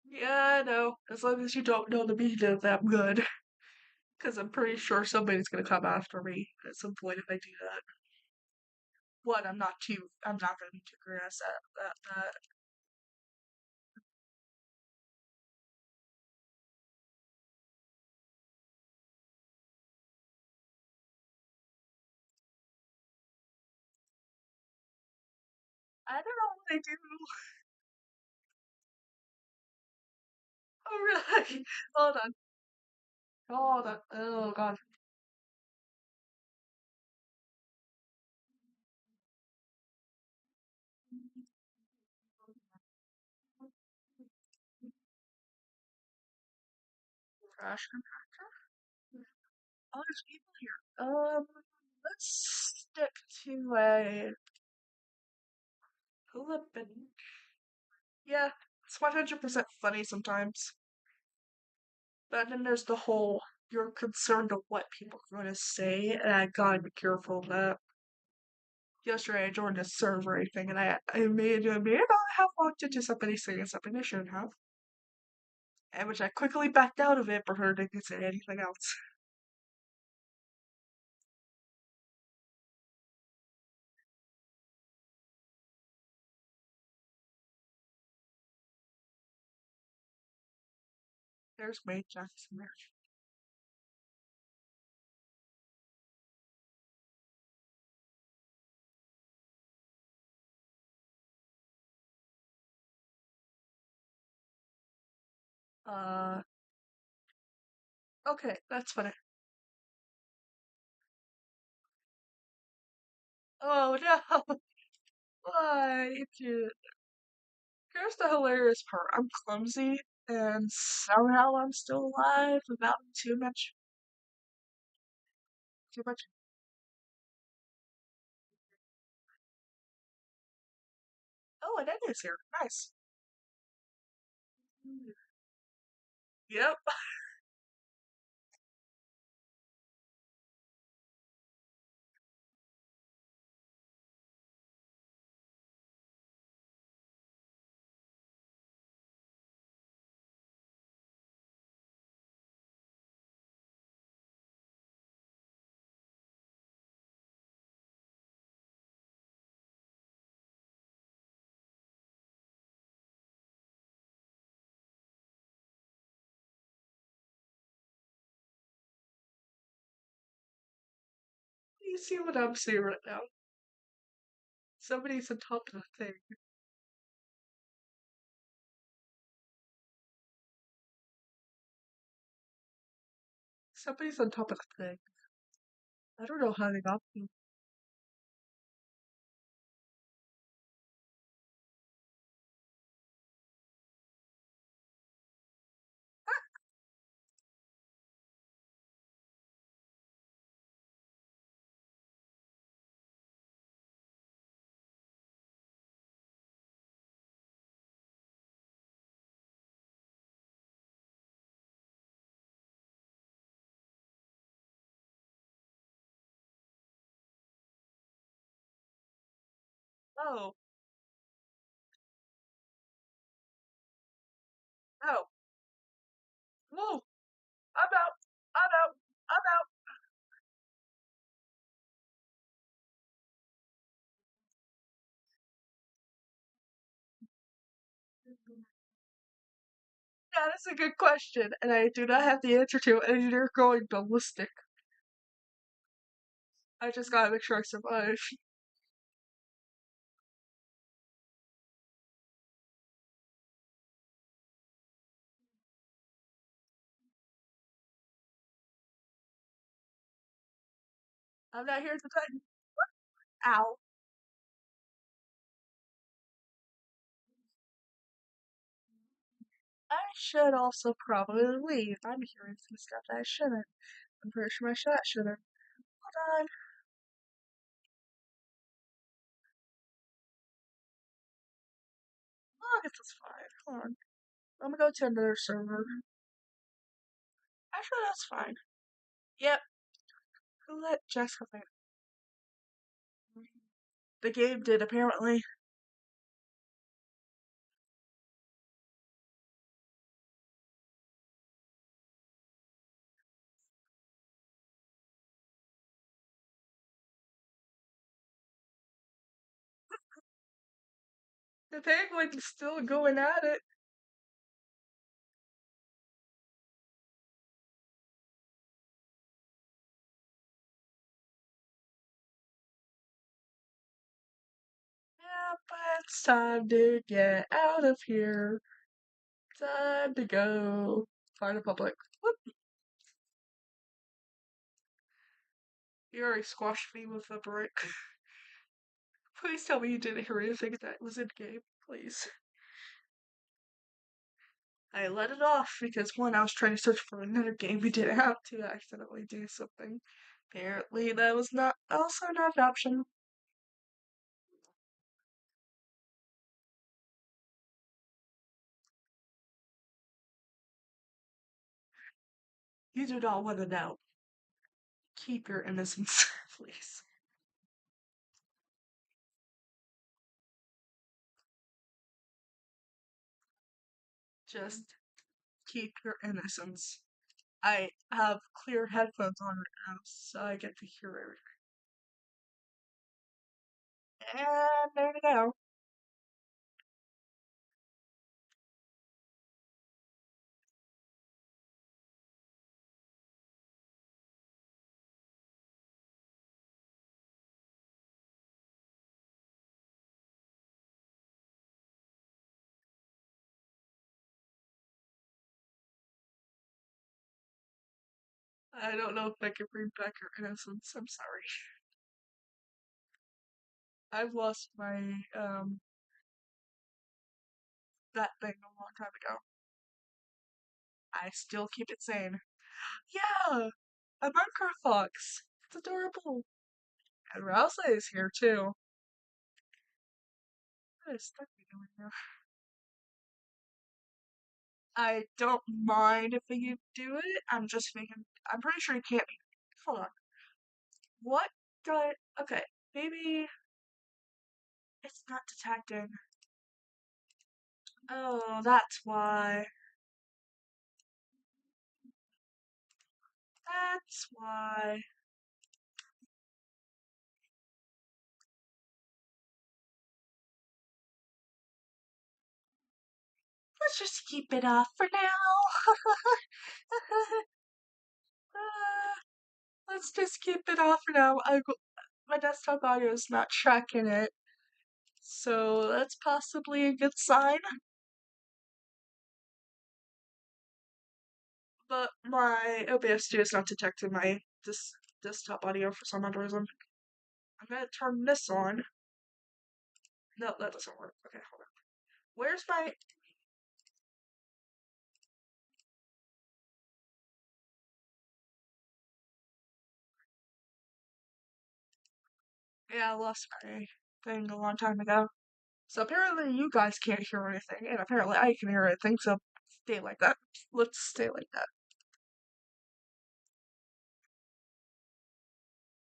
Yeah, I know. As long as you don't know the meaning of that, I'm good. Because I'm pretty sure somebody's gonna come after me at some point if I do that. One, I'm not gonna be too aggressive at that. I don't know what they do. Oh, really? Hold on. Hold on. Oh, God. Crash compactor? Oh, there's people here. Let's stick to a flippin'. Yeah, it's 100% funny sometimes. But then there's the whole, you're concerned of what people are going to say, and I gotta be careful of that. Yesterday I joined a server thing, and I may not have walked into somebody saying something they shouldn't have, and which I quickly backed out of it before they could say anything else. There's May Jackson there. Uh, okay, that's funny. Oh no! Why, dude? Here's the hilarious part. I'm clumsy, and somehow I'm still alive without too much. Oh, and Ed is here. Nice. Yep. You see what I'm seeing right now? Somebody's on top of the thing. Somebody's on top of the thing. I don't know how they got me. Oh, oh, whoa, I'm out, I'm out, I'm out. Yeah, that's a good question, and I do not have the answer to it, and you're going ballistic. I just gotta make sure I survive. I'm not here to defend. Ow. I should also probably leave. I'm hearing some stuff that I shouldn't. I'm pretty sure my shot shouldn't. Hold on. Oh, I guess it's fine. Hold on. I'm gonna go to another server. Actually, that's fine. Yep. Who let Jessica play? The game did, apparently. The penguin's still going at it. Yeah, but it's time to get out of here. Time to go. Find a public. Whoop. You already squashed me with a brick. Please tell me you didn't hear anything that was in game. Please. I let it off because one, I was trying to search for another game we didn't have to accidentally do something. Apparently, that was not also not an option. You do not want to know. Keep your innocence, please. Just keep your innocence. I have clear headphones on right now, so I get to hear everything. And there we go. I don't know if I can bring back your innocence. I'm sorry. I've lost my that thing a long time ago. I still keep it sane. Yeah, a marker fox. It's adorable. And Rouse is here too. What is Stuffy doing now? I don't mind if you do it. I'm just making. I'm pretty sure you can't. Hold on. What? Got okay. Maybe it's not detecting. Oh, that's why. That's why. Let's just keep it off for now. Let's just keep it off for now. My desktop audio is not tracking it, so that's possibly a good sign. But my OBS Studio is not detecting my desktop audio for some odd reason. I'm gonna turn this on. No, that doesn't work. Okay, hold on. Where's my... Yeah, I lost my thing a long time ago. So apparently you guys can't hear anything, and apparently I can hear anything, so stay like that. Let's stay like that.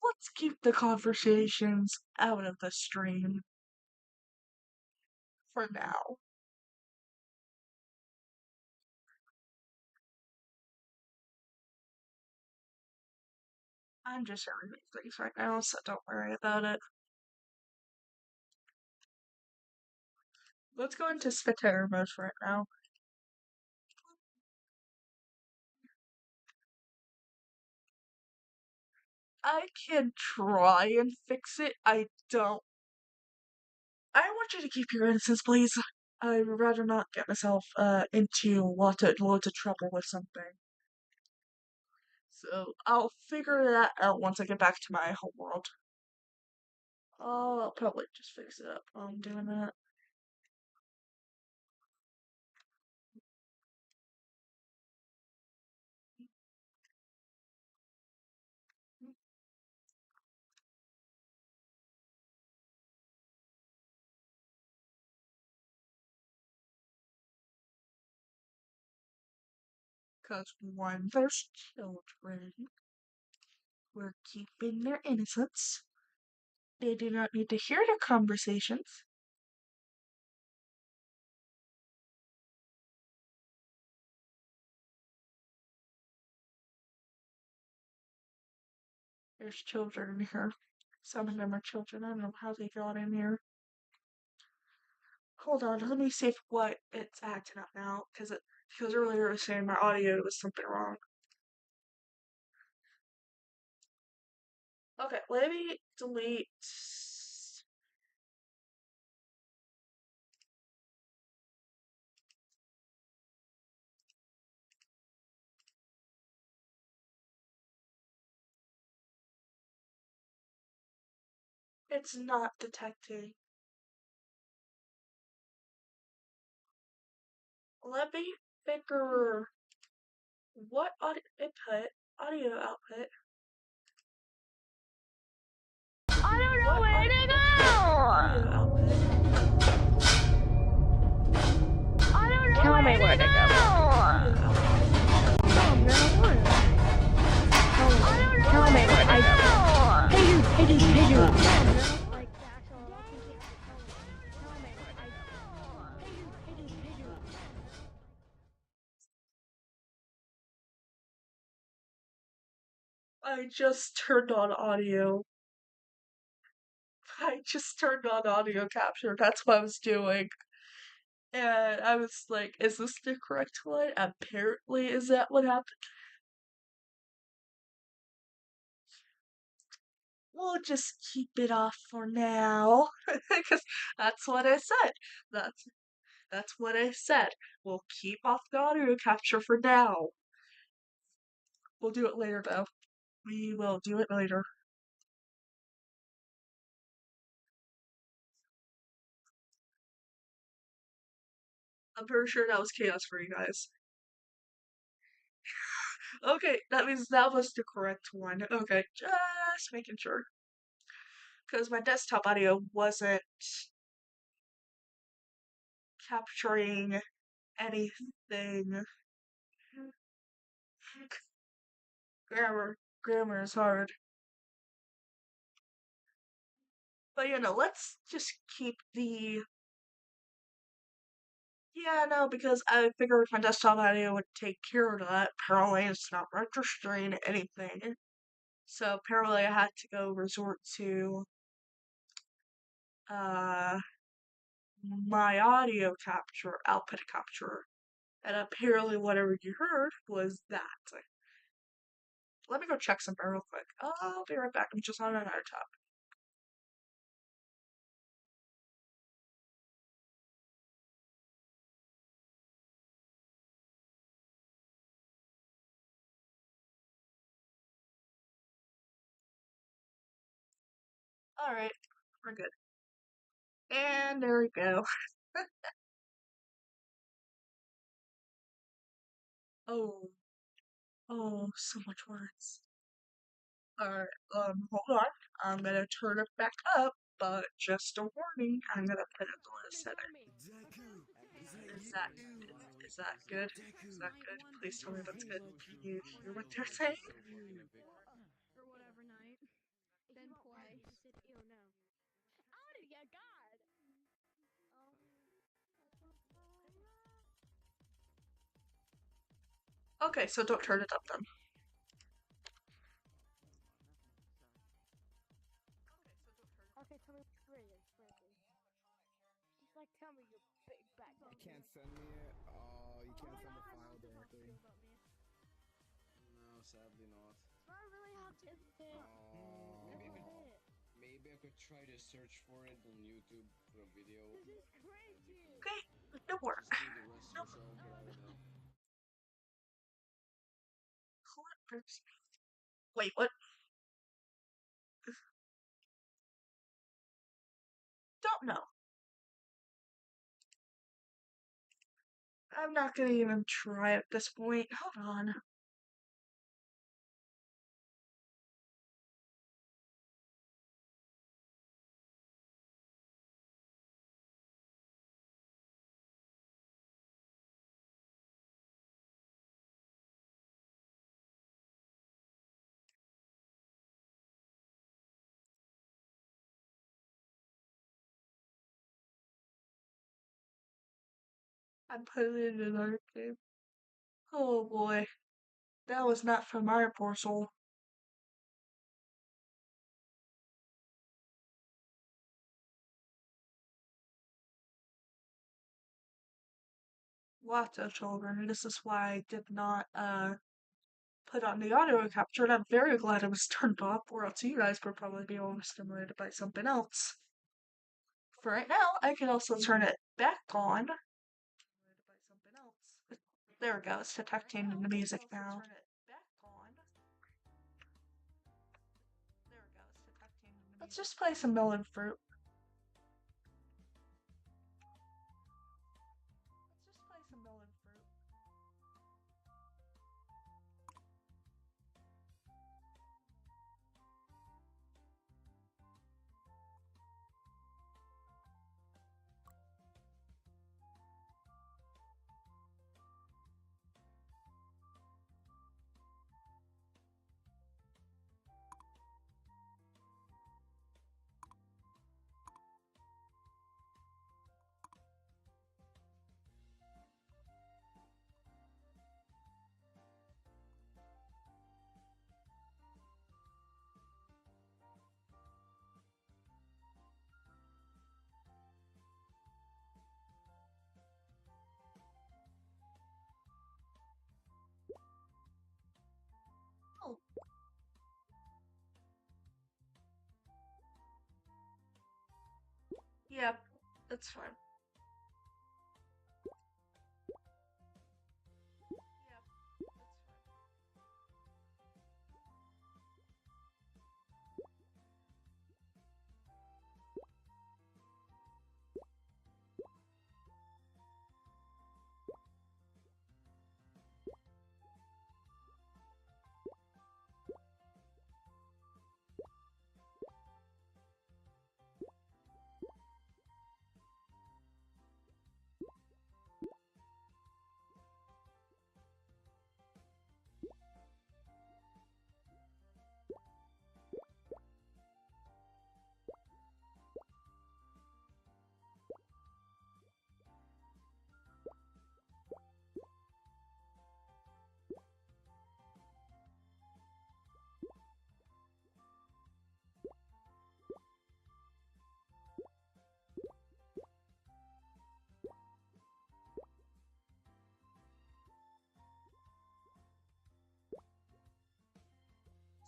Let's keep the conversations out of the stream. for now. I'm just sharing these things right now, so don't worry about it. Let's go into spectator mode right now. I can try and fix it. I don't. I want you to keep your innocence, please. I'd rather not get myself into lots of trouble with something. So I'll figure that out once I get back to my home world. Oh, I'll probably just fix it up while I'm doing that. Because when there's children, we're keeping their innocence. They do not need to hear the conversations. There's children in here. Some of them are children. I don't know how they got in here. Hold on, let me see if what it's acting up now, because earlier it was saying my audio was something wrong. Okay, let me delete. It's not detecting. Let me figure what audio input, audio output. I don't know What where audio to input, audio go. output. I don't know Tell where me where to to go. Audio output. I don't know Tell me where where to to go. Hey dude. Like the actual location. Tell me where to go. Hey dude. I just turned on audio. I just turned on audio capture. That's what I was doing. And I was like, is this the correct one? Apparently, is that what happened? We'll just keep it off for now. Because that's what I said. That's what I said. We'll keep off the audio capture for now. We'll do it later, though. We will do it later. I'm pretty sure that was chaos for you guys. Okay, that means that was the correct one. Okay, just making sure. Because my desktop audio wasn't capturing anything. Grammar is hard. But let's just keep the. Yeah, no, because I figured my desktop audio would take care of that. Apparently, it's not registering anything. So apparently, I had to go resort to uh my audio capture, output capture, and apparently, whatever you heard was that. Let me go check something real quick. I'll be right back. I'm just on another tab. Alright, we're good. And there we go. Oh, so much words. Alright, hold on. I'm gonna turn it back up, but just a warning, I'm gonna put it below setting. Is that is that good? Is that good? Please tell me that's good. Can you hear what they're saying? Or whatever night. Then play. Oh no. How did you God? Okay, so don't turn it up then. Okay, tell me where it is. Where it is. Just like tell me your big bad You daddy. can't send me it. Oh, you can't send the That has file something else to do directly. about me. No, sadly not. It's not really hot, isn't it? Oh, Isn't it? maybe I could try to search for it on YouTube for a video. This is crazy. Okay, no work. Just do the rest Nope. yourself, but I don't know. Wait, what? Don't know. I'm not gonna even try at this point. Hold on. I'm putting it in another game. Oh boy. That was not from our poor soul. Lots of children, and this is why I did not put on the audio capture, and I'm very glad it was turned off, or else you guys would probably be overstimulated by something else. For right now, I can also turn it back on. There it goes, detecting the music now. Let's just play some melon fruit. Oh. Yep, that's fine.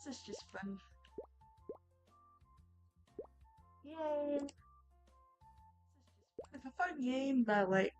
This is just fun. Yay! It's a fun game that, like,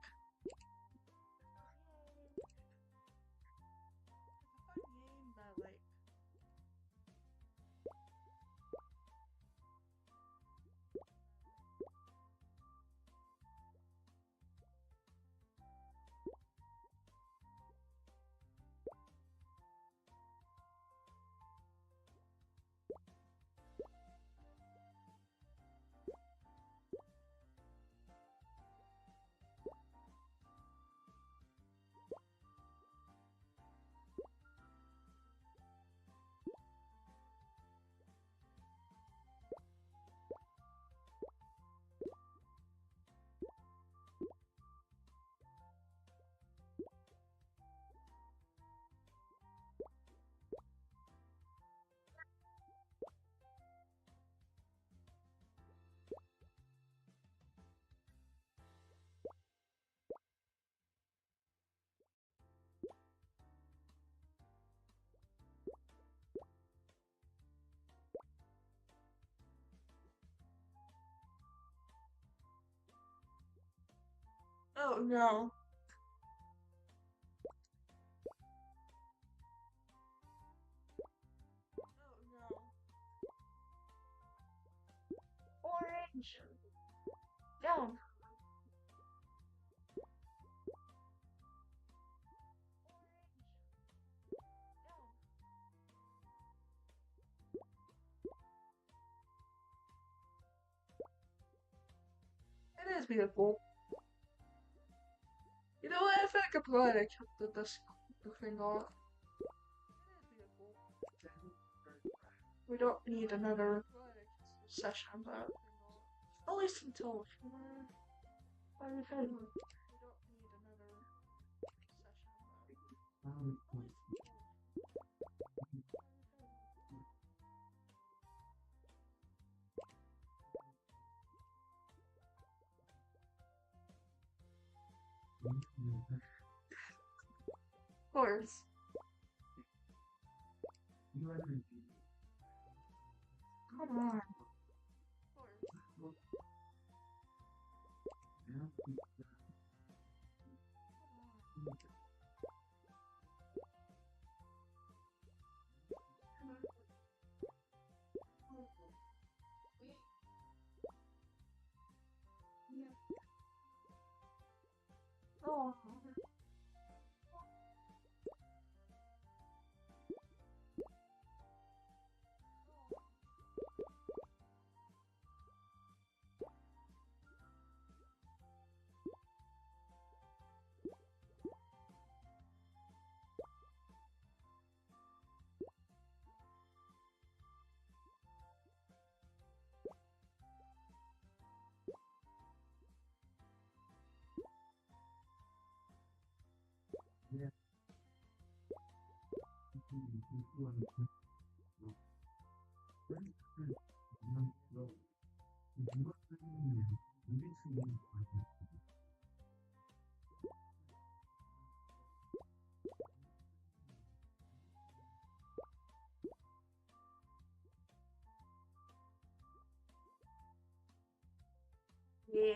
Oh no. Oh no. Orange. Down. It is beautiful. You know what? I think I'm glad I kept the thing off. It is beautiful. We don't need another session of that. At least until I don't need another session of that. Of course. Come on. Oh. Yeah.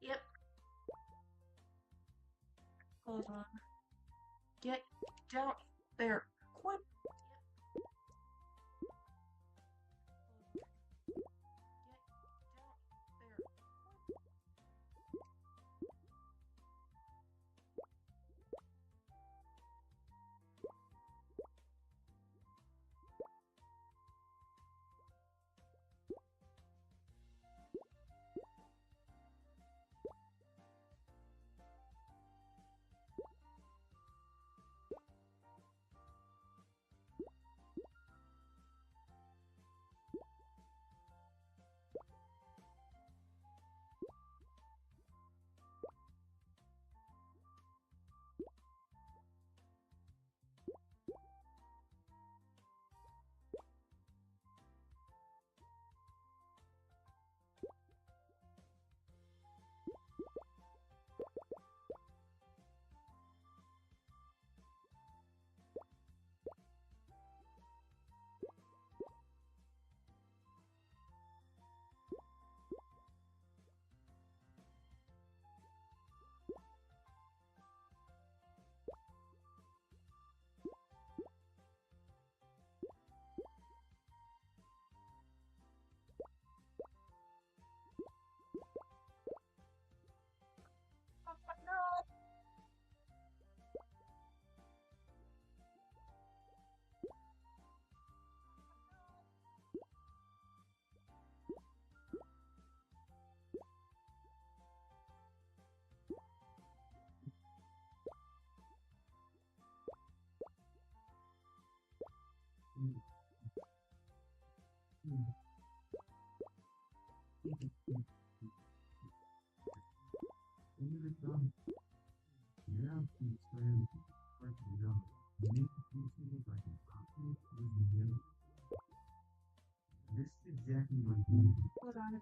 Yep. Hold on. Get down there. Quick. Hold on.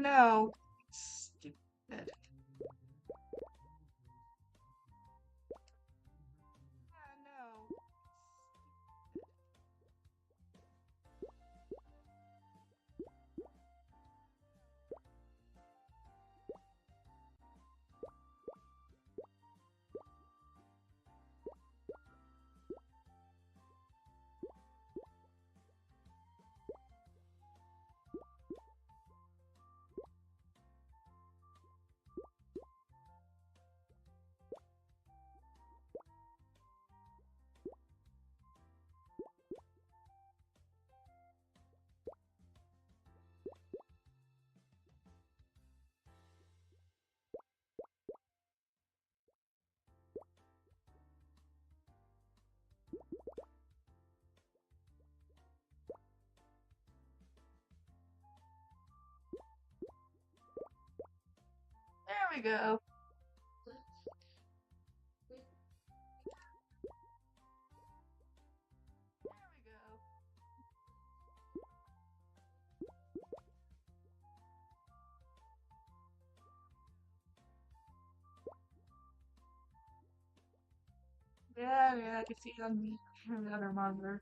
No. Stupid. No. There we go. There we go. Yeah, I can see it on the other monitor.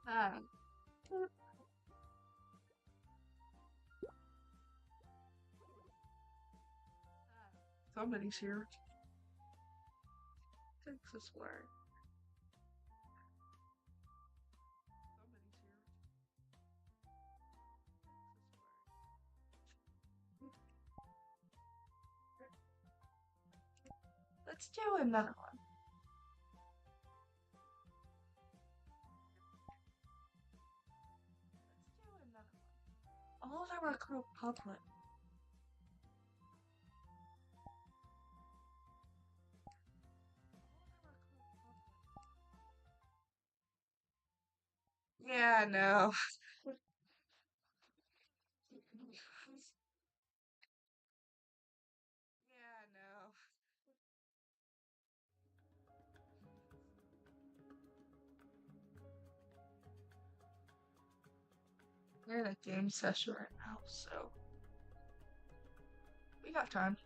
Ah. Somebody's here. Takes this way. Somebody's here. Let's do another one. All of them are called public. Yeah, no. Yeah, no. We're in a game session right now, so we got time.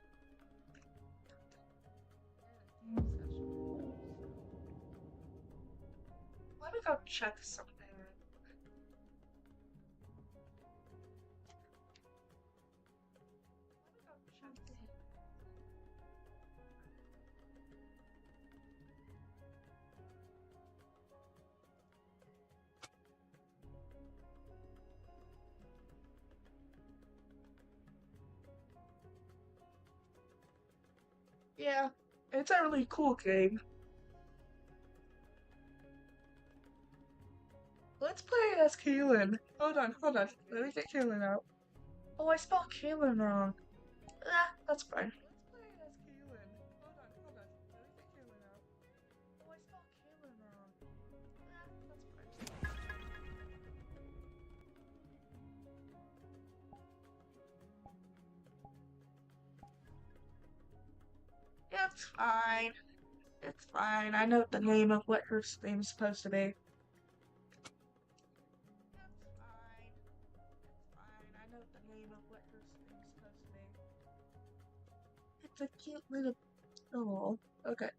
Let me go check something. Yeah, it's a really cool game. Let's play as Kaylin. Hold on. Let me get Kaylin out. Oh, I spelled Kaylin wrong. Ah, that's fine. Let's play as Kaylin. Hold on. Let me get Kaylin out. Oh, I spelled Kaylin wrong. Ah, that's fine. It's fine. It's fine. I know the name of what her name's supposed to be. It's fine. It's fine. I know the name of what her name's supposed to be. It's a cute little. Oh, okay.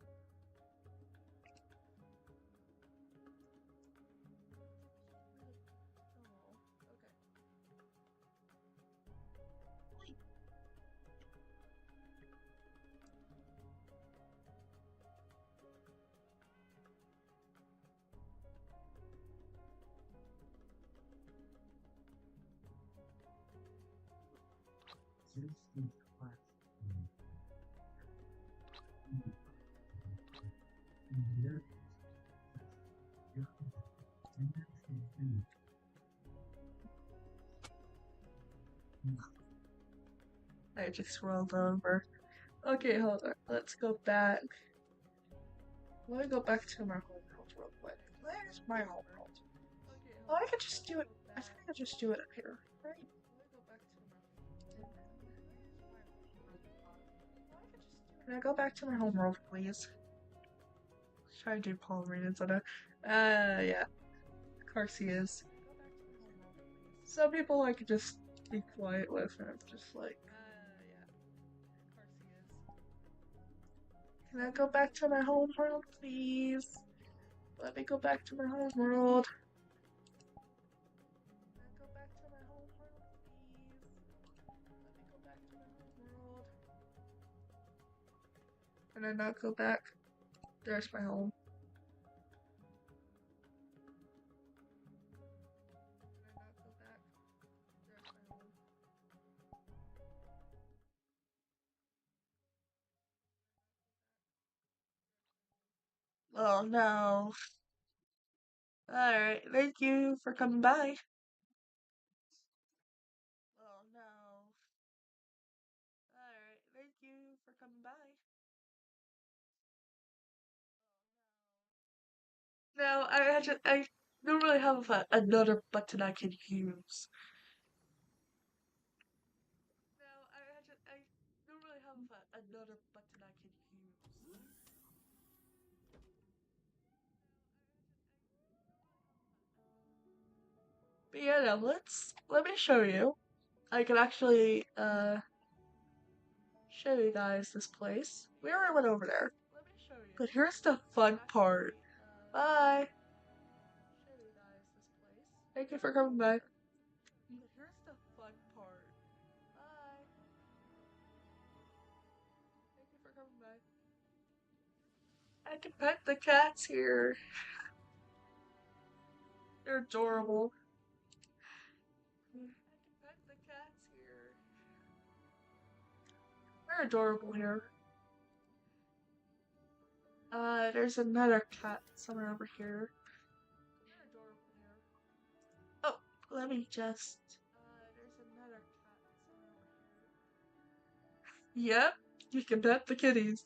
I just scrolled over. Okay, hold on. Let's go back. Let me go back to my home world real quick. Where's my home world? Oh, I could just do it. I think I could just do it up here. Right? Can I go back to my home world, please? Try to do Paul Reed's on it. Yeah. Of course he is. Some people I could just be quiet with, and I'm just like, yeah. Of course he is. Can I go back to my home world, please? Let me go back to my home world. Can I go back to my home world, please? Let me go back to my home world. Can I not go back? There's my home. Can I not go back? There's my home. Oh no. Alright, thank you for coming by. Oh no. Alright, thank you for coming by. No, I don't really have another button I can use. No, I don't really have another button I can use. But yeah, no, let me show you. I can actually show you guys this place. We already went over there. Let me show you. But here's the fun part. Bye. Show you guys this place. Thank you for coming by. But here's the fun part. Bye. Thank you for coming by. I can pet the cats here. They're adorable. I can pet the cats here. They're adorable here. There's another cat somewhere over here. They're adorable here. Oh, let me just. There's another cat somewhere over here. Yep, you can pet the kitties.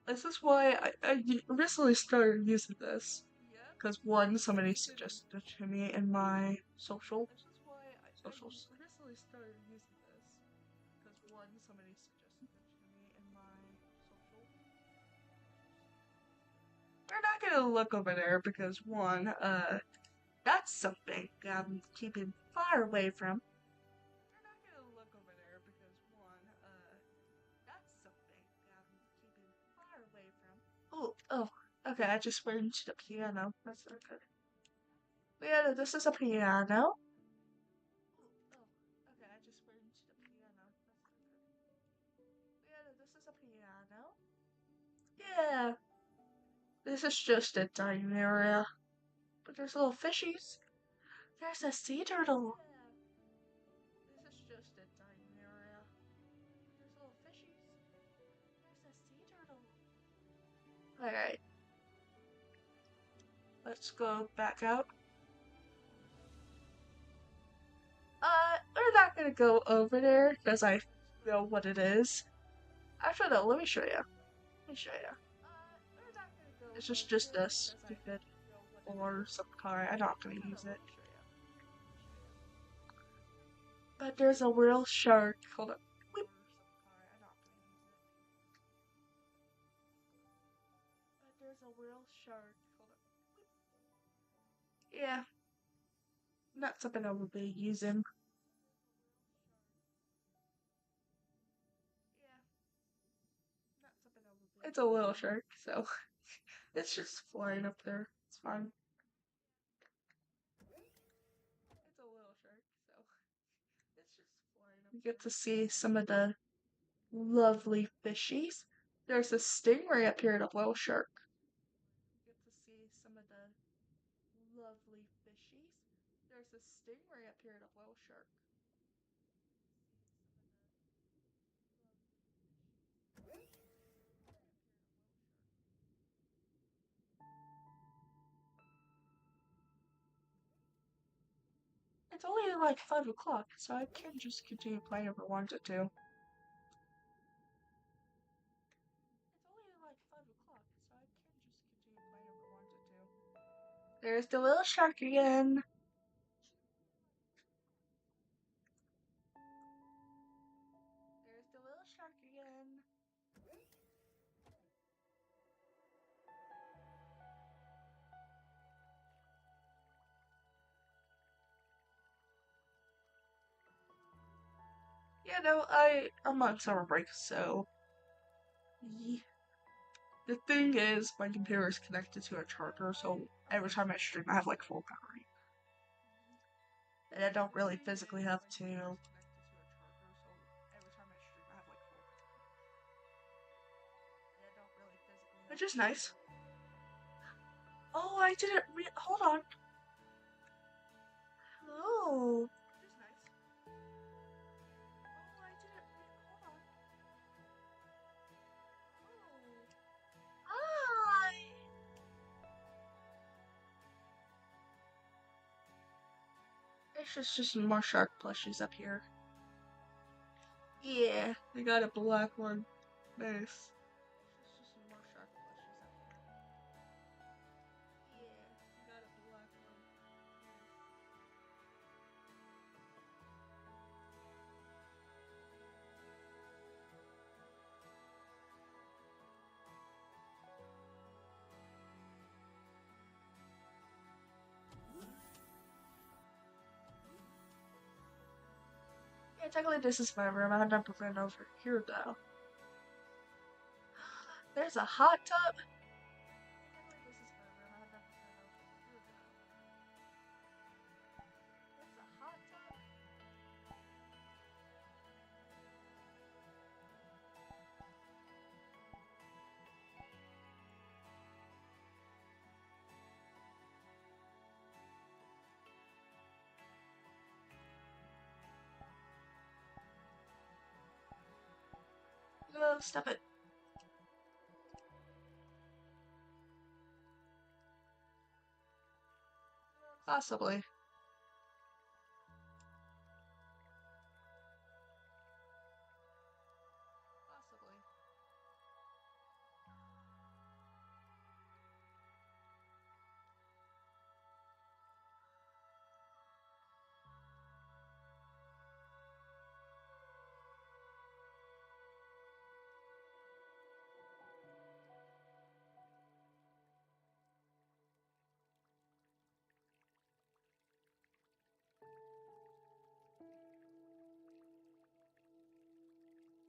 This is why I recently started using this. Because one, somebody suggested it to me in my socials. Recently started using this. Because one, somebody suggested it to me in my socials. We're not gonna look over there because one, that's something I'm keeping far away from. We're not gonna look over there because one, that's something I'm keeping far away from. Oh, okay, I just went into the piano. That's not good. Yeah, this is a piano. Oh, okay, I just went into the piano. That's not good. Yeah, this is a piano. Yeah. This is just a dining area. But there's little fishies. There's a sea turtle. Yeah. This is just a dining area. But there's little fishies. There's a sea turtle. Alright. Let's go back out. We're not gonna go over there because I know what it is. Actually, no, let me show you. It's just a stupid or some car. I'm not gonna use it. But there's a real shark. Hold on. Whip. But there's a real shark. Hold on. Whip. Yeah. Not something I will be using. It's a little shark, so it's just flying up there. It's fine. It's a little shark, so it's just flying up. You get to see some of the lovely fishies. There's a stingray up here and a whale shark. You get to see some of the lovely fishies. There's a stingray up here and a whale shark. It's only like 5 o'clock, so I can just continue playing if I wanted to. It's only like 5 o'clock, so I can just continue playing if I wanted to. There's the little shark again. There's the little shark again. Yeah, no, I'm on summer break, so the thing is, my computer is connected to a charger, so every time I stream, I have like full power. And I don't really physically have to. Which is nice. Oh, I didn't hold on. Oh. Hi. It's just more shark plushies up here. Yeah, I got a black one. Nice. It's just more shark plushies up here. Yeah, I got a black one. Yeah, technically this is my room. I'm not prepared over here though. There's a hot tub. There's a hot tub. No, stop it. Possibly. Possibly.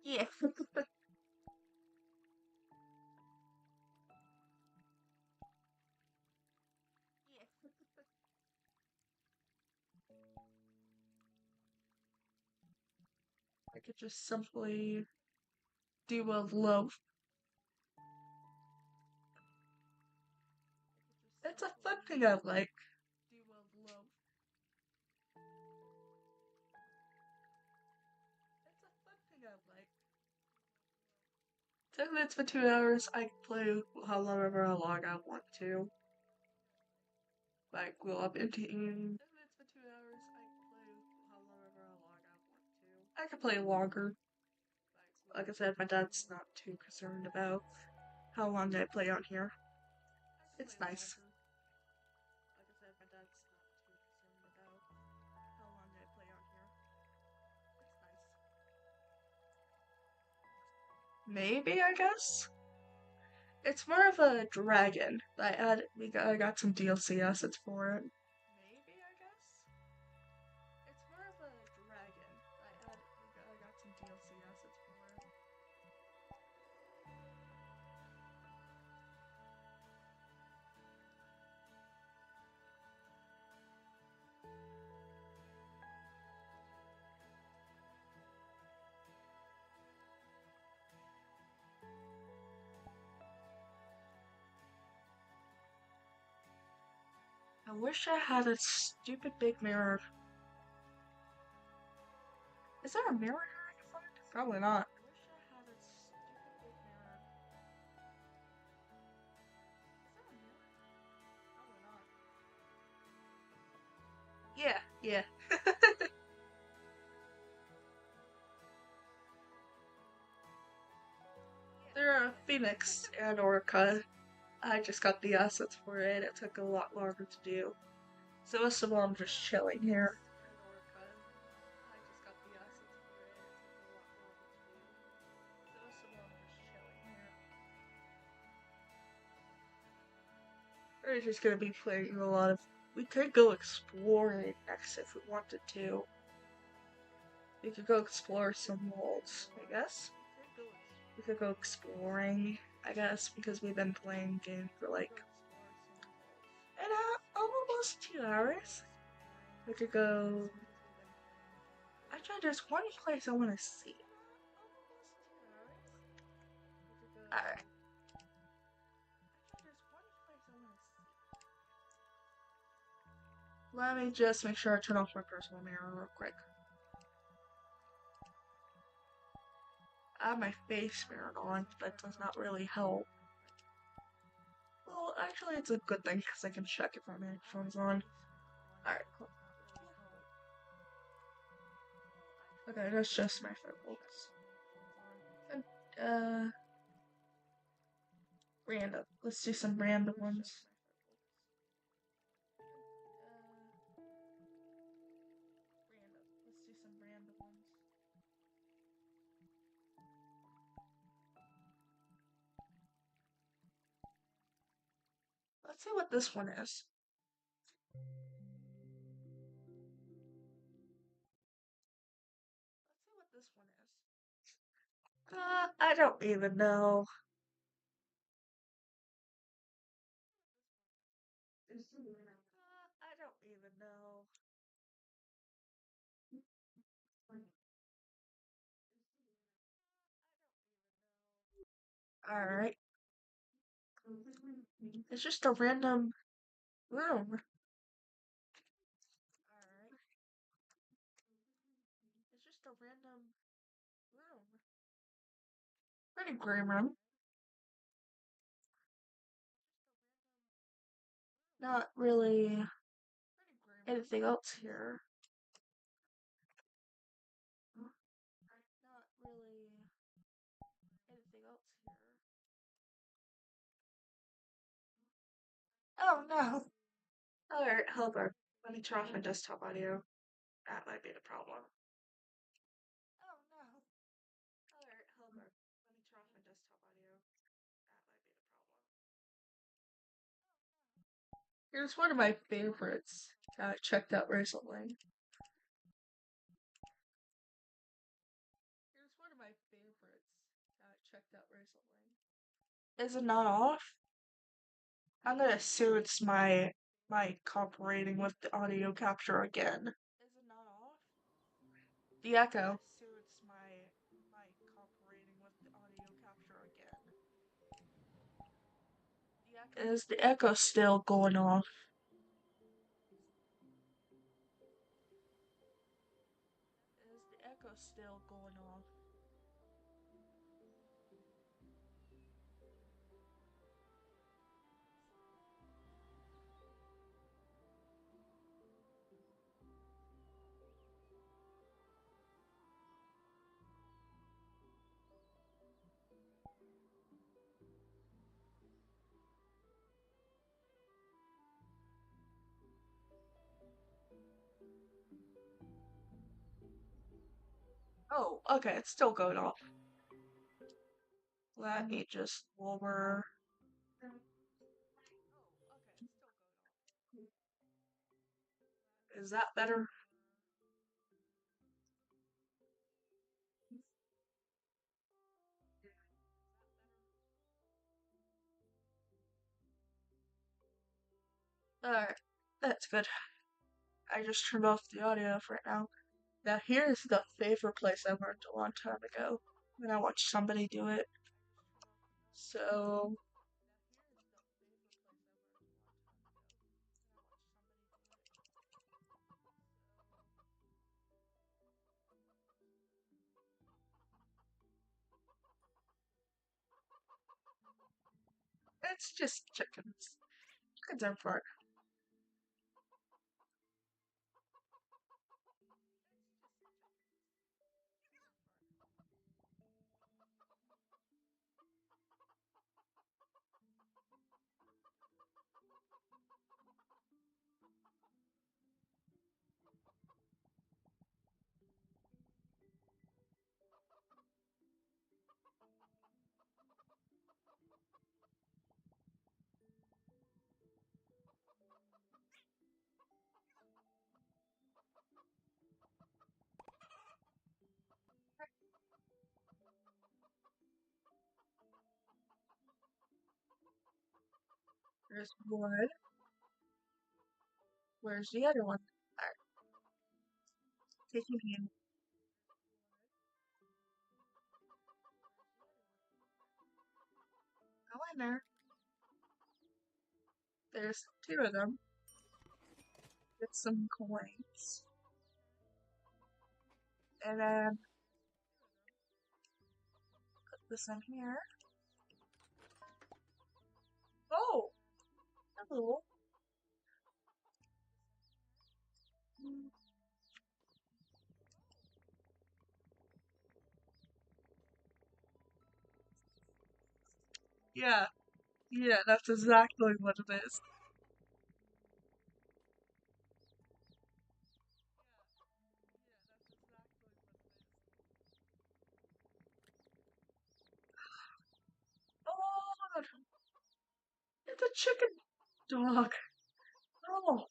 Yeah. I could just simply do a loaf. It's a fun thing I like. Do a loaf. It's a fun thing I like. 10 minutes for 2 hours, I can play however long I want to. Like, go up into 10 minutes for 2 hours, I can play however long I want to. I can play longer. Like I said, my dad's not too concerned about how long I play on here. It's nice. Like I said, my dad's not too concerned about how long I play on here. It's nice. Maybe, I guess? It's more of a dragon. I got some DLC assets for it. Maybe, I guess? It's more of a dragon. I got some DLC assets for it. I wish I had a stupid big mirror. Is there a mirror here I can find? Probably not. I wish I had a stupid big mirror. Is there a mirror? Probably not. Yeah. They're a Phoenix and Orca. I just got the assets for it. It took a lot longer to do. So most of all, I'm just chilling here. We're just gonna be playing a lot of. We could go exploring next if we wanted to. We could go explore some worlds, I guess. We could go exploring, I guess, because we've been playing game for like almost 2 hours. We could go. Actually, there's one place I want to see. Alright. Let me just make sure I turn off my personal mirror real quick. I have my face mirror on, but does not really help. Well, actually, it's a good thing because I can check if my microphone's on. Alright, cool. Okay, that's just my vocals. And, random. Let's do some random ones. Let's see what this one is. I don't even know. I don't even know. Alright. It's just a random room. Alright. It's just a random room. Pretty grim room. Not really anything else here. Not really anything else here. Oh no. Alright, hold on. Let me turn off my desktop audio. That might be the problem. Oh no. Alright, hold on. Let me turn off my desktop audio. That might be the problem. Here's one of my favorites that I checked out recently. Here's one of my favorites that I checked out recently. Is it not off? I'm gonna assume it's my mic cooperating with the audio capture again. Is it not off? The echo. So it's my mic cooperating with the audio capture again. Is the echo still going off? Is the echo still going off? Oh, okay, it's still going off. Let me just lower. Is that better? Alright, that's good. I just turned off the audio for right now. Now here's the favorite place I learned a long time ago when I watched somebody do it. So it's just chickens. Chickens are fun. There's wood. Where's the other one? Alright, taking you. Go in there. There's two of them. Get some coins. And then put this in here. Oh! Hello. Yeah, yeah, that's exactly what it is. Oh, it's a chicken dog. Oh,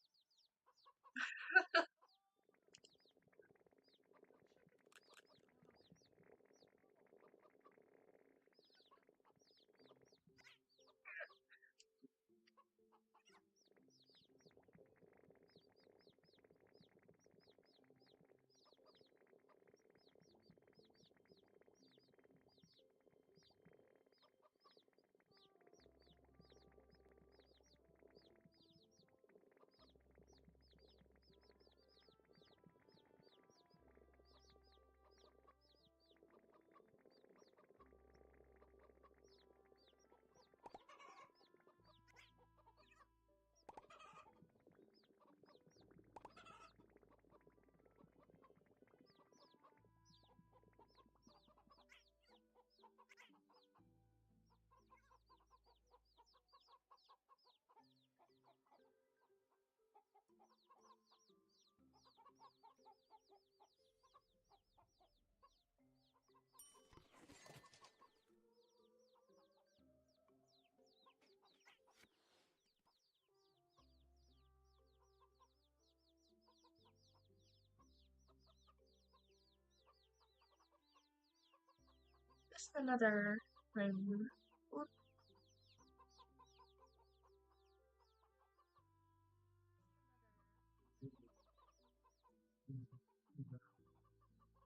just another room.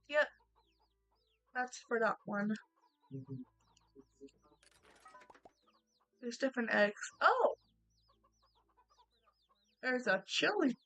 Yep, that's for that one. There's different eggs. Oh, there's a chili.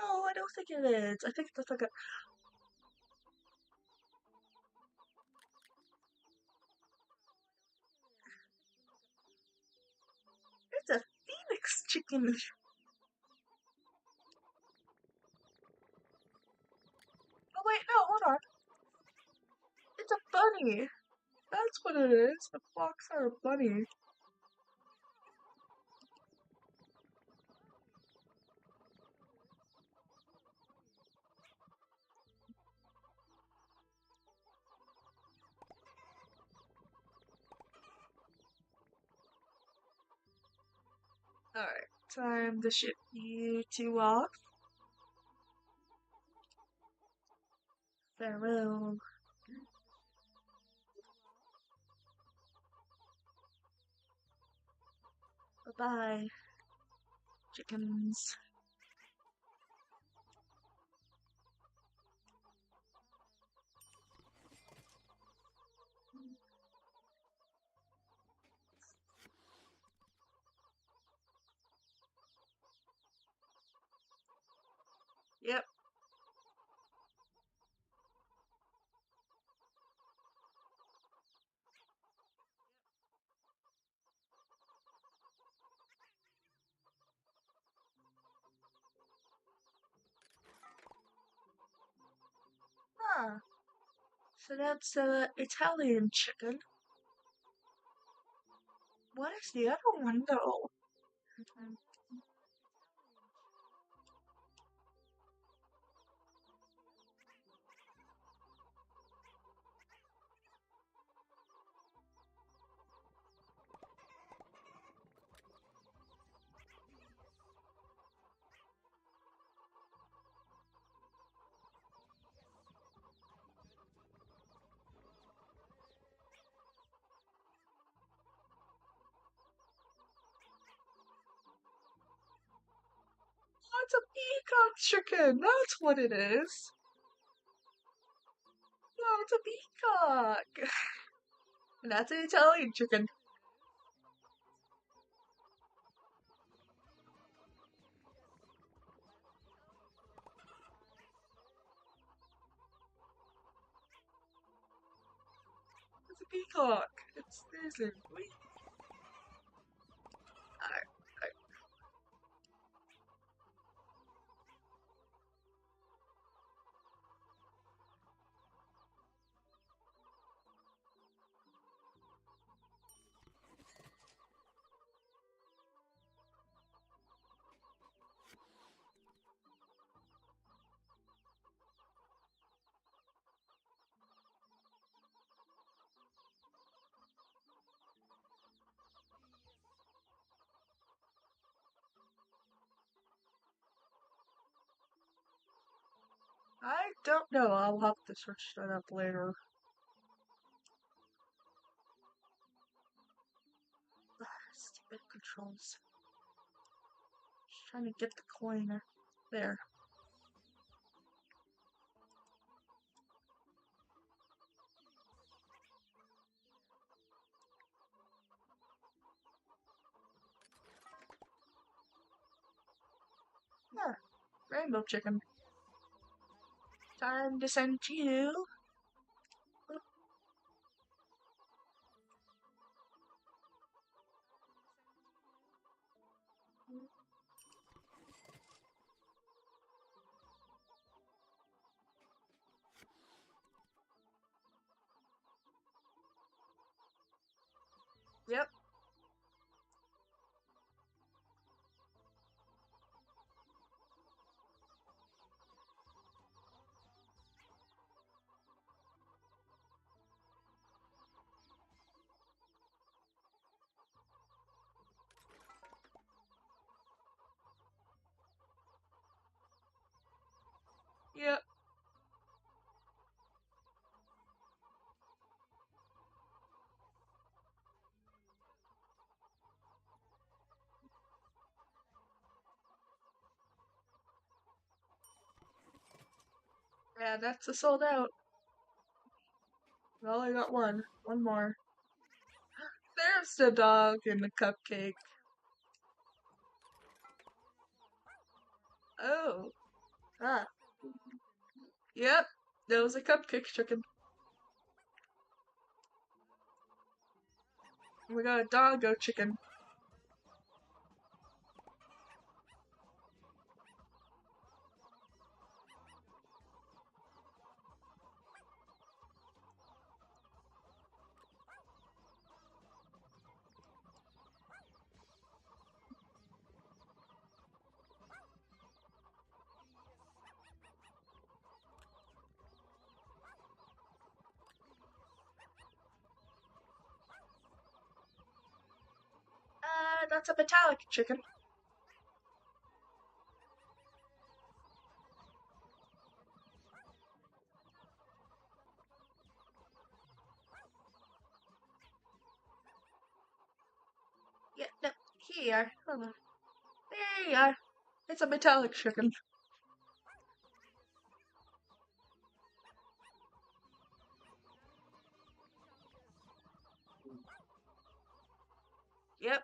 No, I don't think it is. I think that's like a. It's a phoenix chicken. Oh wait, no, hold on. It's a bunny. That's what it is. A fox or a bunny. Alright, time to ship you two off. Farewell. Bye-bye, chickens. Yep. Ah, so that's Italian chicken. What is the other one though? Oh, it's a peacock chicken. That's what it is. No, it's a peacock. And that's an Italian chicken. It's a peacock. It's seriously. Alright, alright. I don't know. I'll have to search that up later. Stupid controls. Just trying to get the coin. There. There. Rainbow chicken. Time to send you. Yep. Yep. Yeah, that's a sold out. Well, I got one. One more. There's the dog and the cupcake. Oh. Ah. Yep. That was a cupcake chicken. We got a doggo chicken. That's a metallic chicken. Yeah, no, here. Hold on. There you are. It's a metallic chicken. Yep.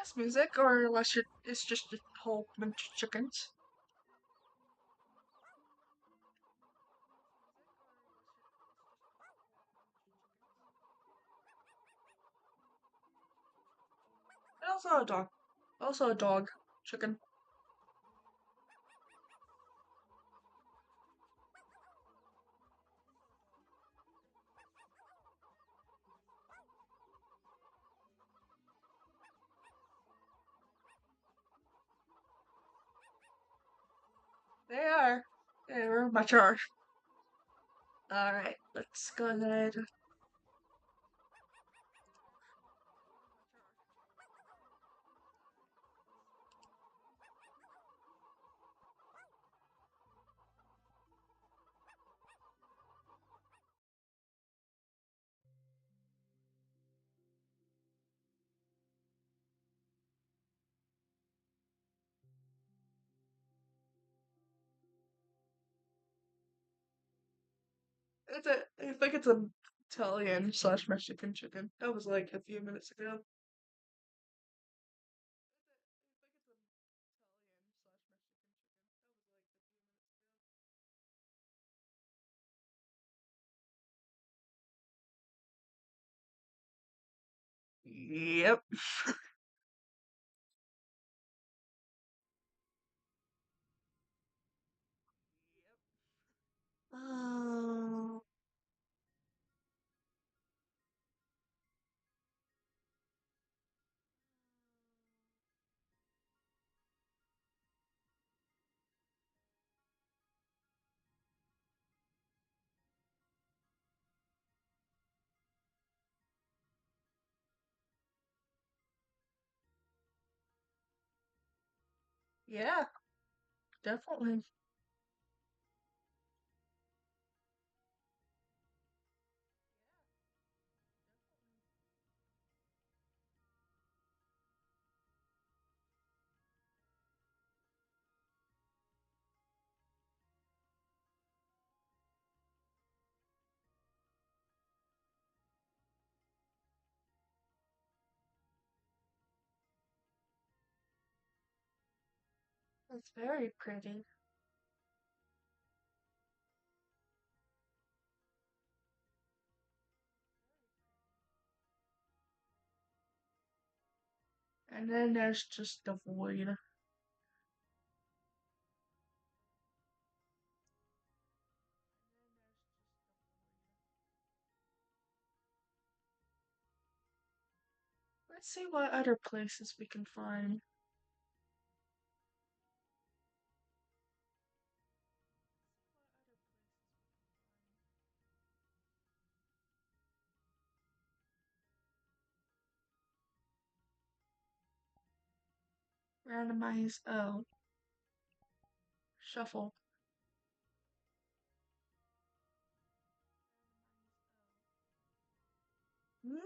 Yes, music, or unless it's just a whole bunch of chickens. And also a dog. Also a dog. Chicken. They are. They were mature. Alright, let's go ahead. I think it's a Italian slash Mexican chicken. That was like a few minutes ago. Yep. Oh, yeah, definitely. It's very pretty. And then there's just the void. Let's see what other places we can find. Randomize. Oh, shuffle. No.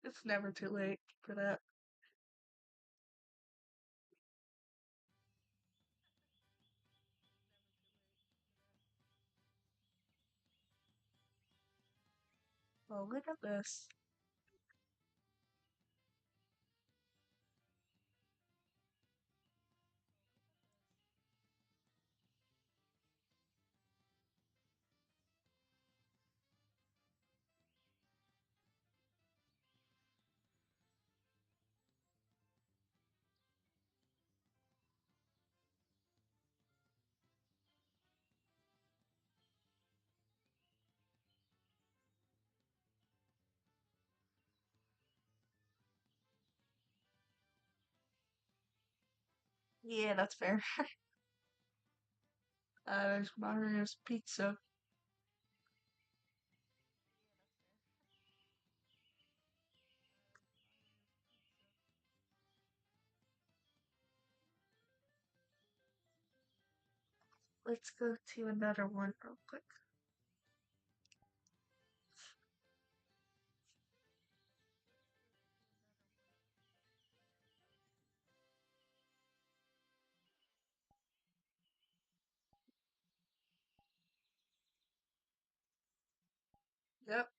It's never too late for that. Oh, look at this. Yeah, that's fair. There's Mario's Pizza. let's go to another one real quick. Yep.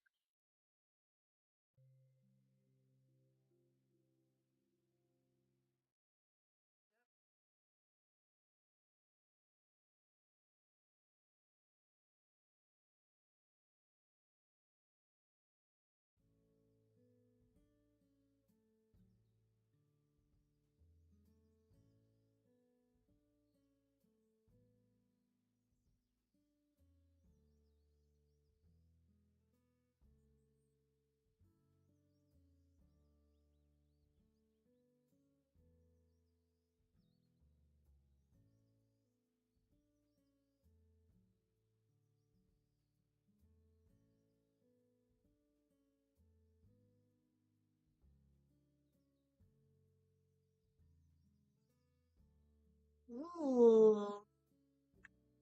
Ooh,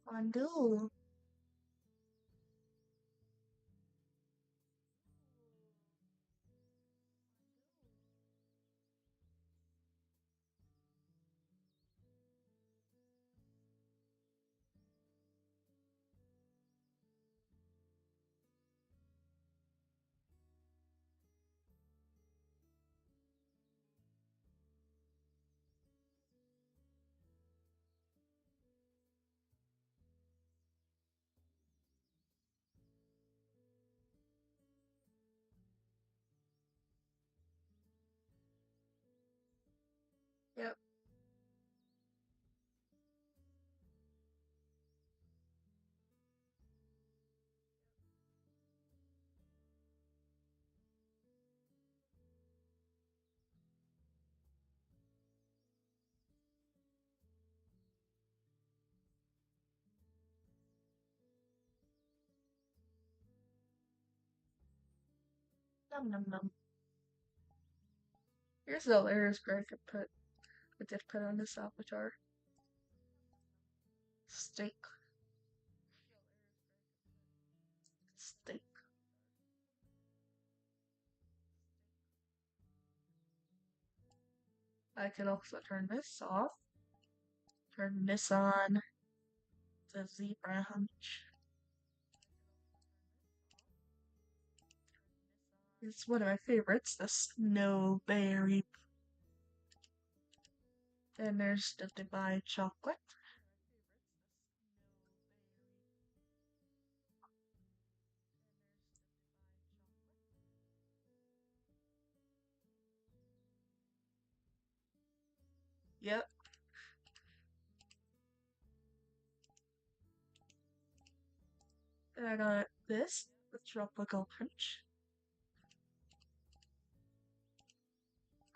fondue. Yep. Num num num. Here's the layers Greg did put on this avatar. Steak. Steak. I could also turn this off. Turn this on. The zebra hunch. It's one of my favorites, the snowberry. Then there's the Dubai chocolate. Yep. Then I got this, the tropical punch.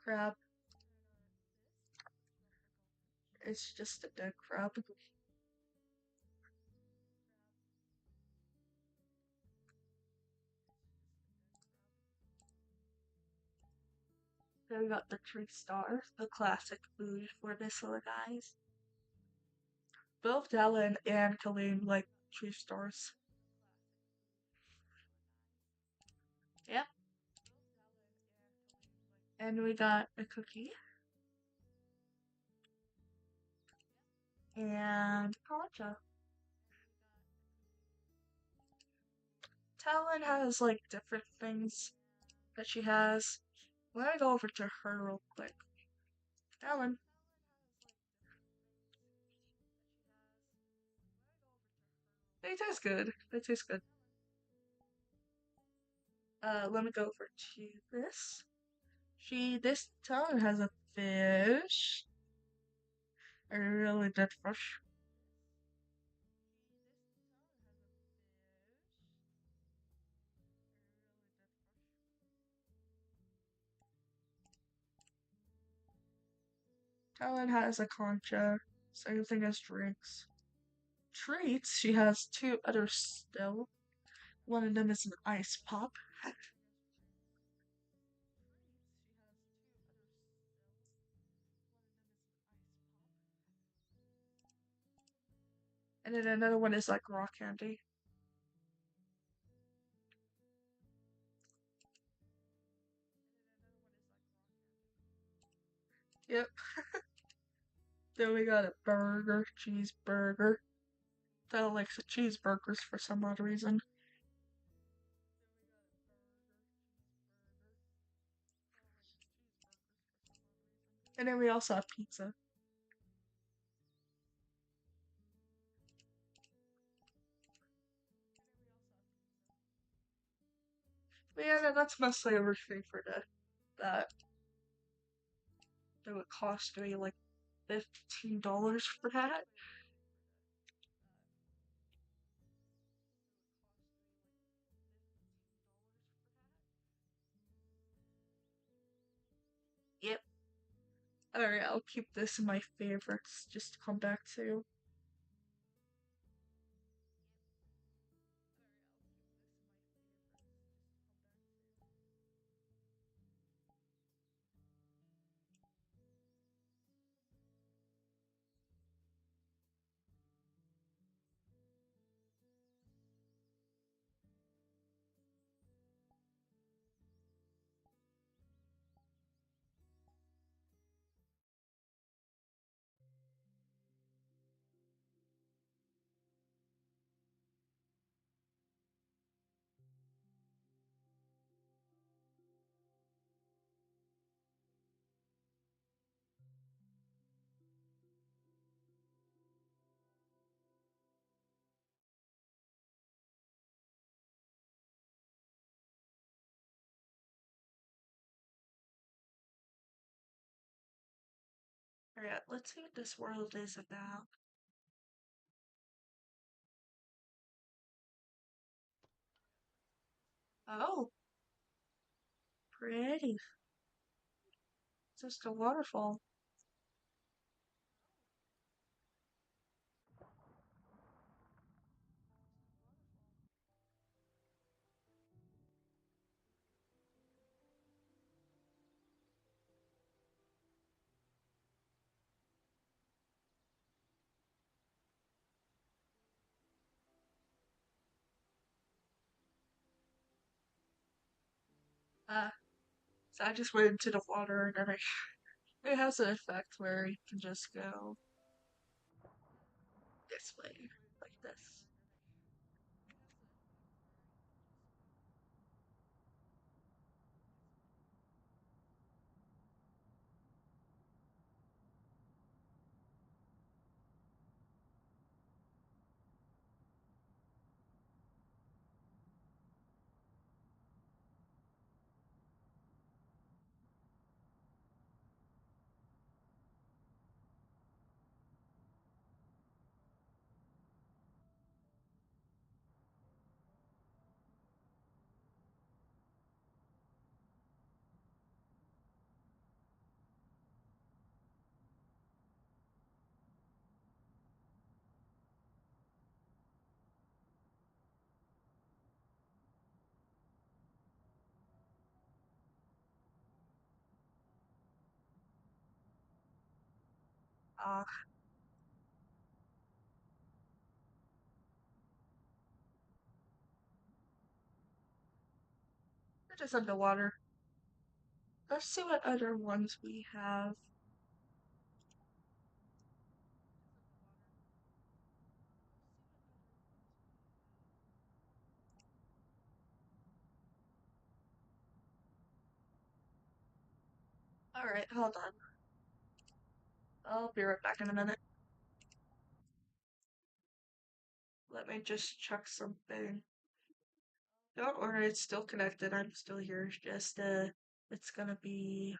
Crab. It's just a dead crab. Then we got the tree stars, the classic food for this little guys. Both Dylan and Colleen like tree stars. Yep. And we got a cookie. And matcha. Talon has like different things that she has. Let me go over to her real quick. Talon. They taste good. They taste good. Let me go over to this. This Talon has a fish. A really dead fish. Talon has a concha. Same thing as drinks. Treats, she has two others still. One of them is an ice pop. And then another one is like raw candy. Yep. Then we got a burger, cheeseburger. That likes the cheeseburgers for some odd reason. And then we also have pizza. But yeah, that's mostly everything for that. That would cost me like $15 for that. Yep. Alright, I'll keep this in my favorites just to come back to. Alright, let's see what this world is about. Oh, pretty. It's just a waterfall. So I just went into the water and then it has an effect where you can just go this way, like this. Uh, we're just underwater. Let's see what other ones we have. Alright, hold on. I'll be right back in a minute. Let me just check something. Don't worry, it's still connected. I'm still here. It's just, it's gonna be.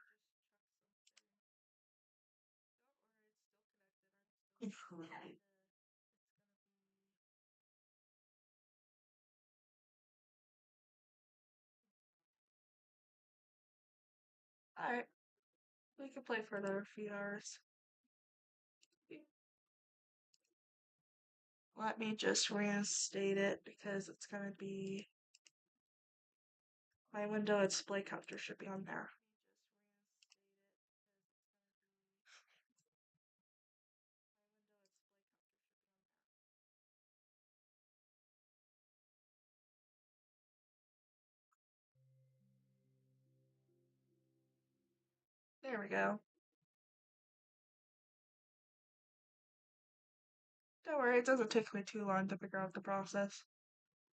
Alright, we can play for another few hours. Let me just reinstate it because it's gonna be. My window and display counter should be on there. There we go. Don't worry, it doesn't take me too long to figure out the process.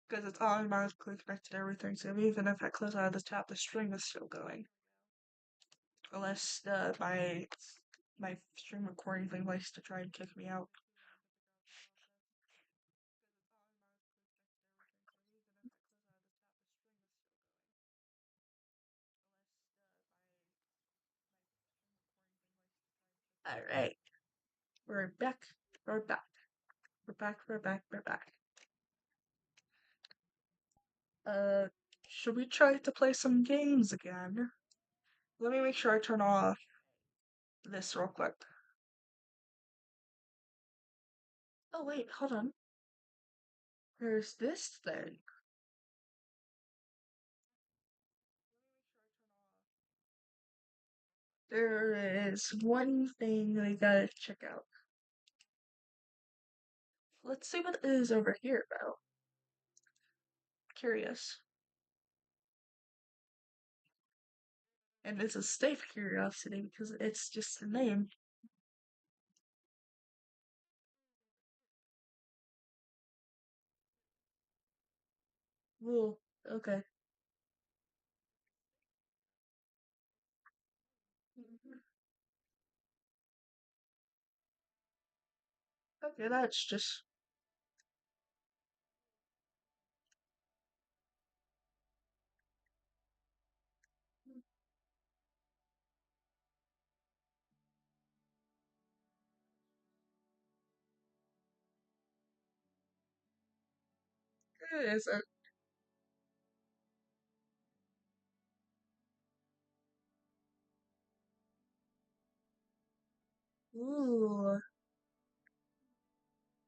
Because it's automatically connected to everything, so even if I close out of the tab, the stream is still going. Unless my stream recording thing likes to try and kick me out. Alright. We're back. We're back. We're back. We're back. We're back. Should we try to play some games again? Let me make sure I turn off this real quick. Oh wait, hold on. There's this thing. There is one thing we gotta check out. Let's see what is over here, though. Curious. And it's a safe curiosity because it's just a name. Well, okay. Okay, that's just. It isn't. Ooh.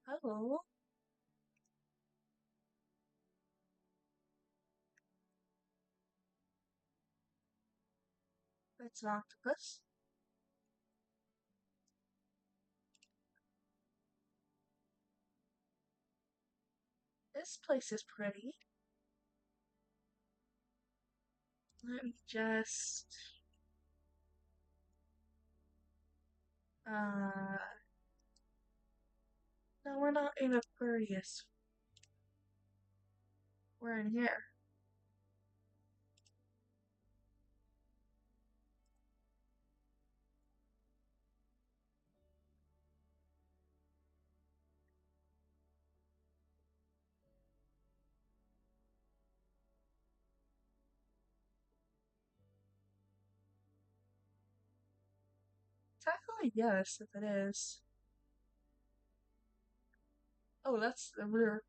Hello. That's an octopus. This place is pretty. Let me just. Uh. No, we're not in Aquarius. We're in here. Technically, yes, if it is. Oh, that's the rear.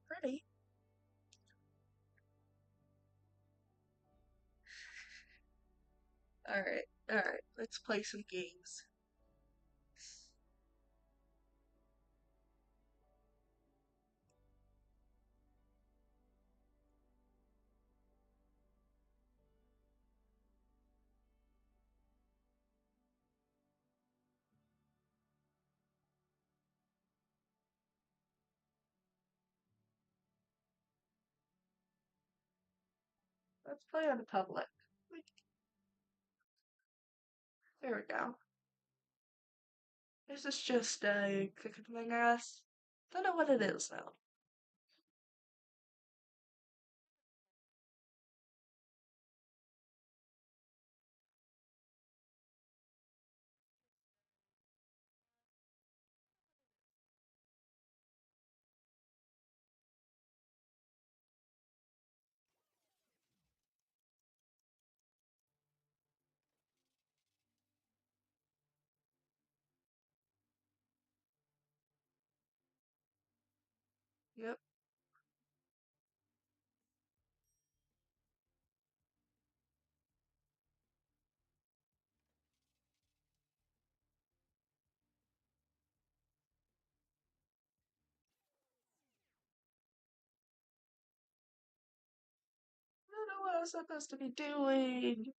Pretty. Alright, alright. Let's play some games. Let's play on the public. There we go. This is just a cooking thing, I guess. Don't know what it is, though. Yep. I don't know what I was supposed to be doing.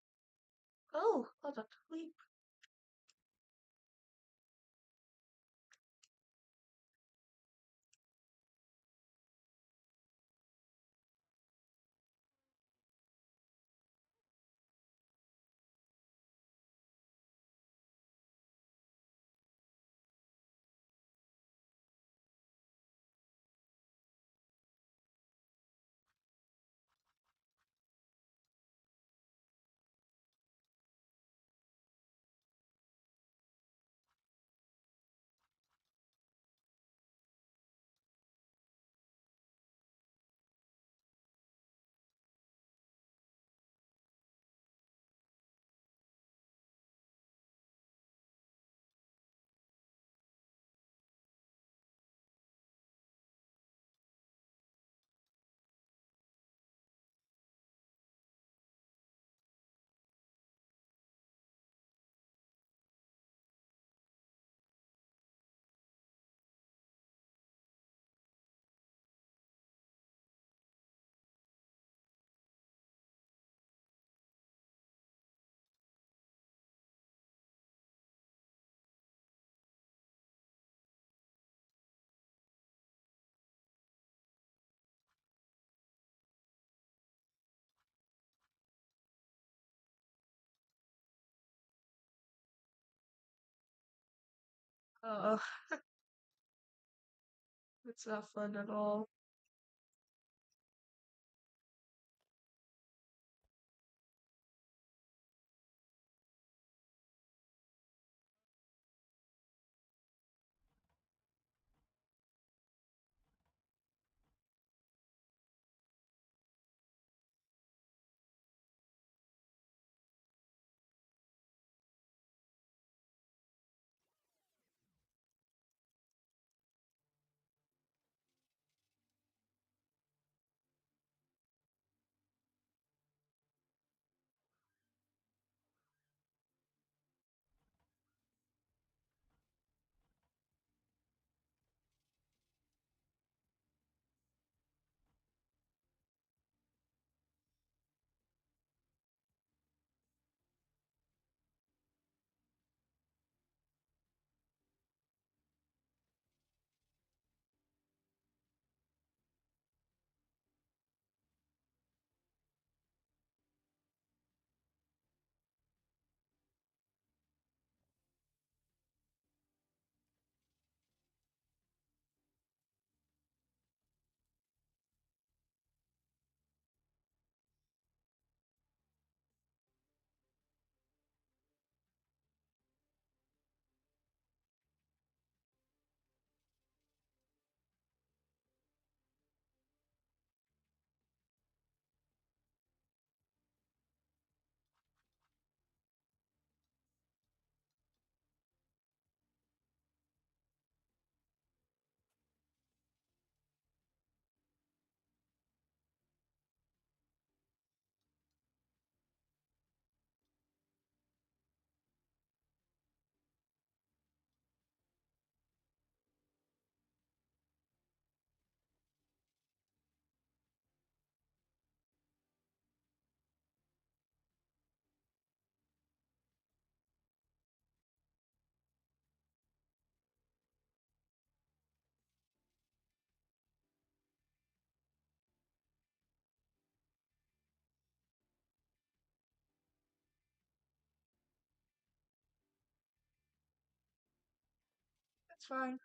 Oh, hold on. Sleep. Uh, it's not fun at all. It's fine.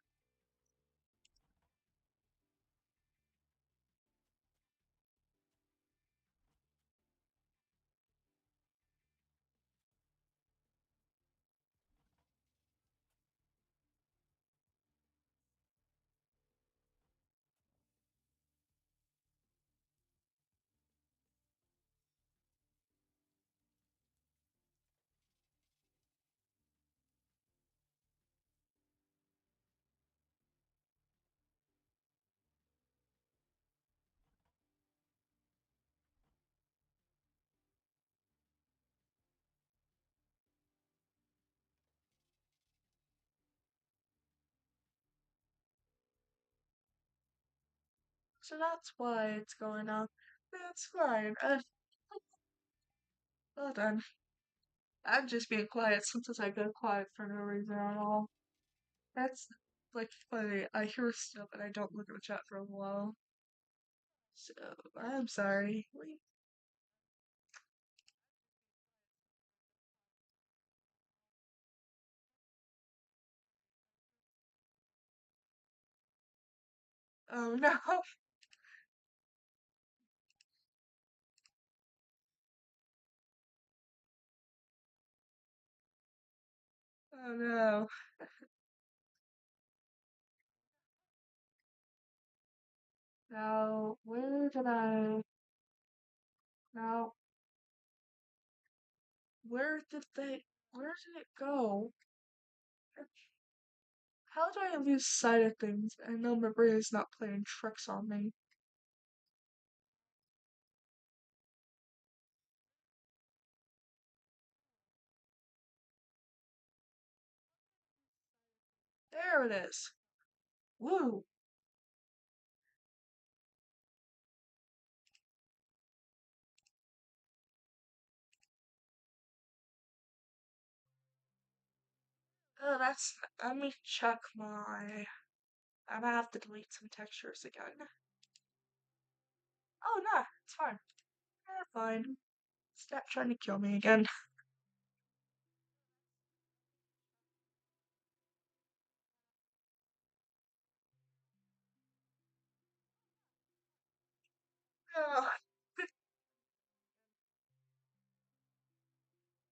So that's why it's going on. That's fine. Well done. I'm just being quiet since I go quiet for no reason at all. That's like funny. I hear stuff and I don't look at the chat for a while. So I'm sorry. Oh no. Oh no. Now now where did it go? How do I lose sight of things and know my brain is not playing tricks on me? There it is. Woo! Oh, let me check my. I'm gonna have to delete some textures again. Oh, no, it's fine. Fine. Stop trying to kill me again. Oh,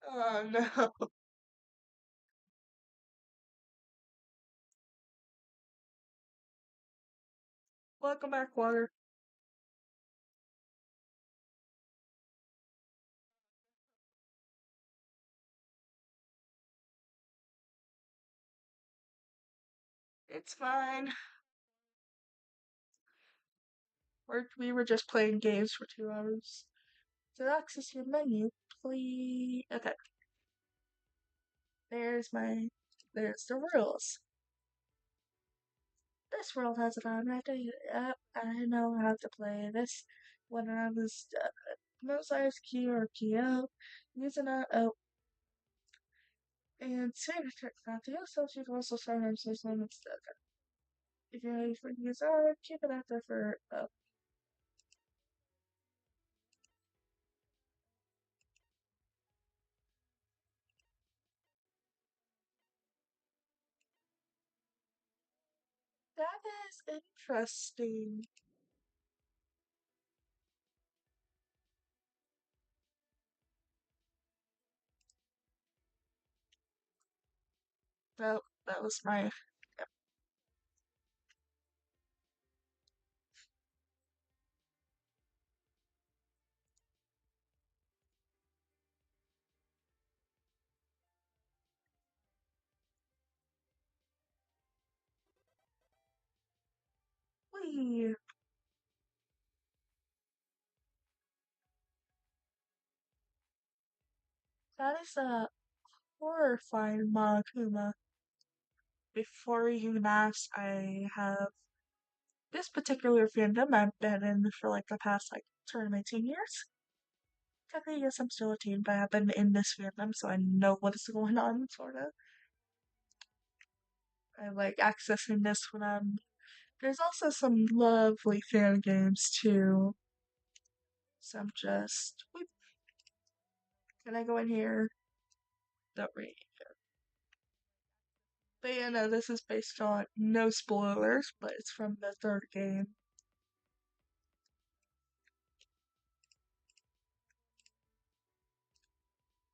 oh no. Welcome back, water. It's fine. We were just playing games for 2 hours. To access your menu, please. Okay. There's the rules. This world has an automatic. Yep, I know how to play this. When I was Mozart's key or key out, using a and save the trick not to use, so you can also sometimes use them instead. If you're ready for use keep it after for that is interesting. That was my wee. That is a horrifying Monokuma. Before you even ask, I have this particular fandom I've been in for like the past like turn of my teen years. Technically, yes, I'm still a teen, but I've been in this fandom, so I know what is going on, sort of. I like accessing this when I'm. There's also some lovely fan games too. So I'm just. Whoop, can I go in here? Don't read. But yeah, no, this is based on no spoilers, but it's from the third game.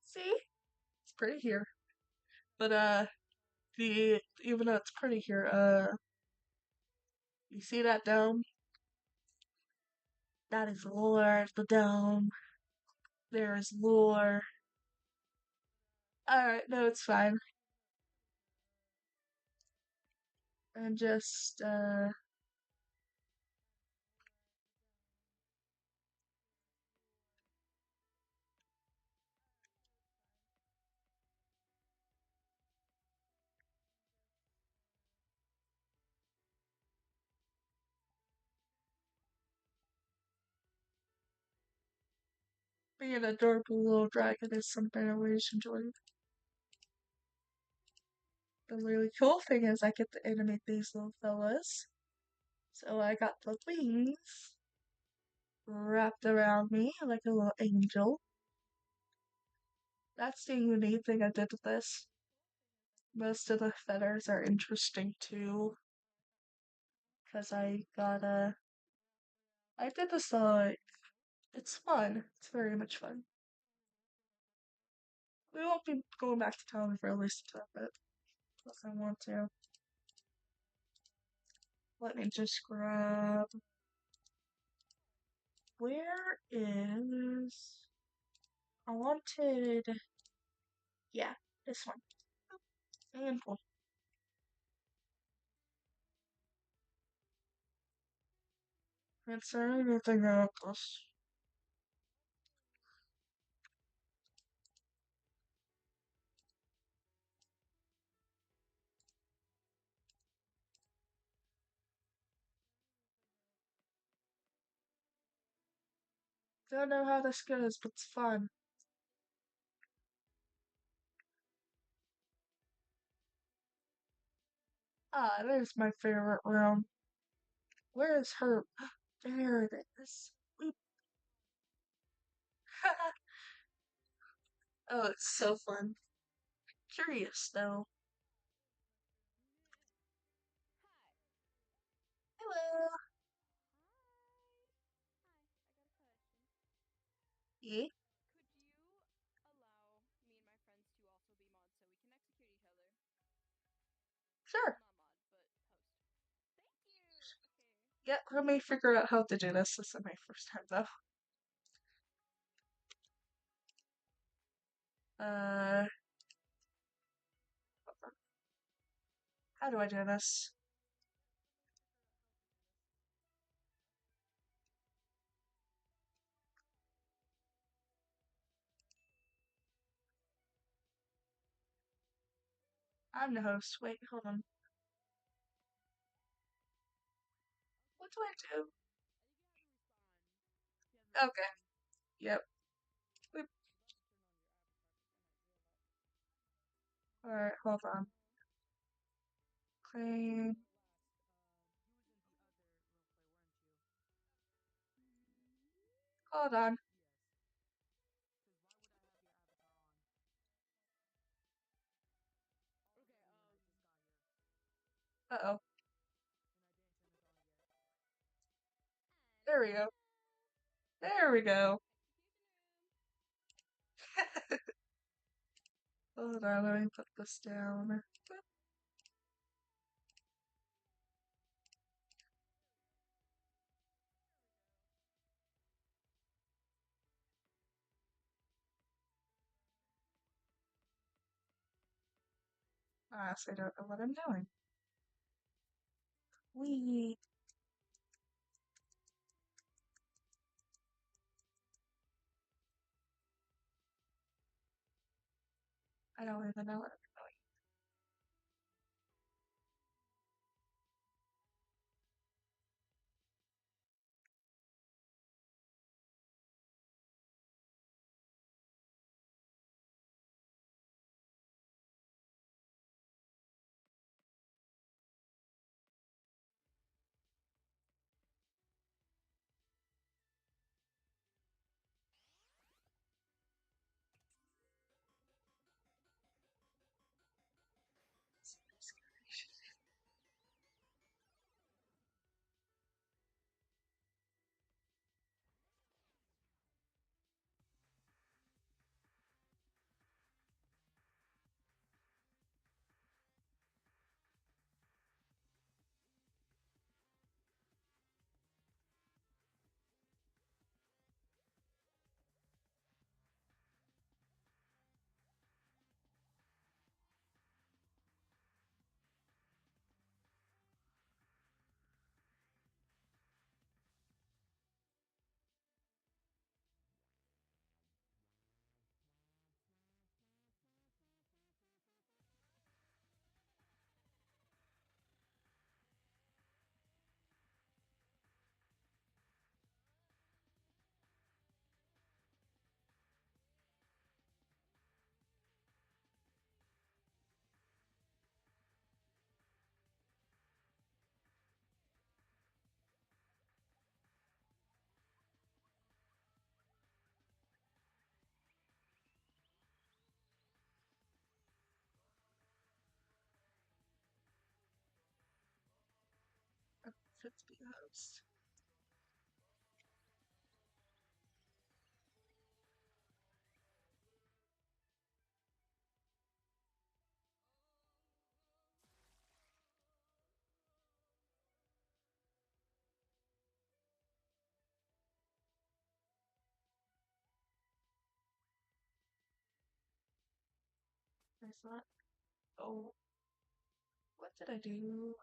See? It's pretty here. But the even though it's pretty here, you see that dome? That is lore, the dome. There is lore. Alright, no, it's fine. And just Being an adorable little dragon is something I always enjoyed. The really cool thing is I get to animate these little fellas. So I got the wings wrapped around me like a little angel. That's the unique thing I did with this. Most of the feathers are interesting too. Because I did this like, it's fun. It's very much fun. We won't be going back to town for at least a bit. Unless I want to. Let me just grab. Where is. I wanted. Yeah, this one. And pull. It's anything else. Don't know how this goes, but it's fun. Ah, there's my favorite room. Where is her? There it is. We... oh, it's so fun. Curious though. Hello. Yeah. Sure. Yeah, let me figure out how to do this. This is my first time though. Uh, how do I do this? I'm the host. Wait, hold on. What do I do? Okay. Yep. Whoop. Alright, hold on. Clean. Hold on. Uh-oh. There we go. There we go. Hold on, let me put this down. I honestly don't know what I'm doing. We. I don't even know what I'm doing. fit to be a host. There's that. Oh, what did I do?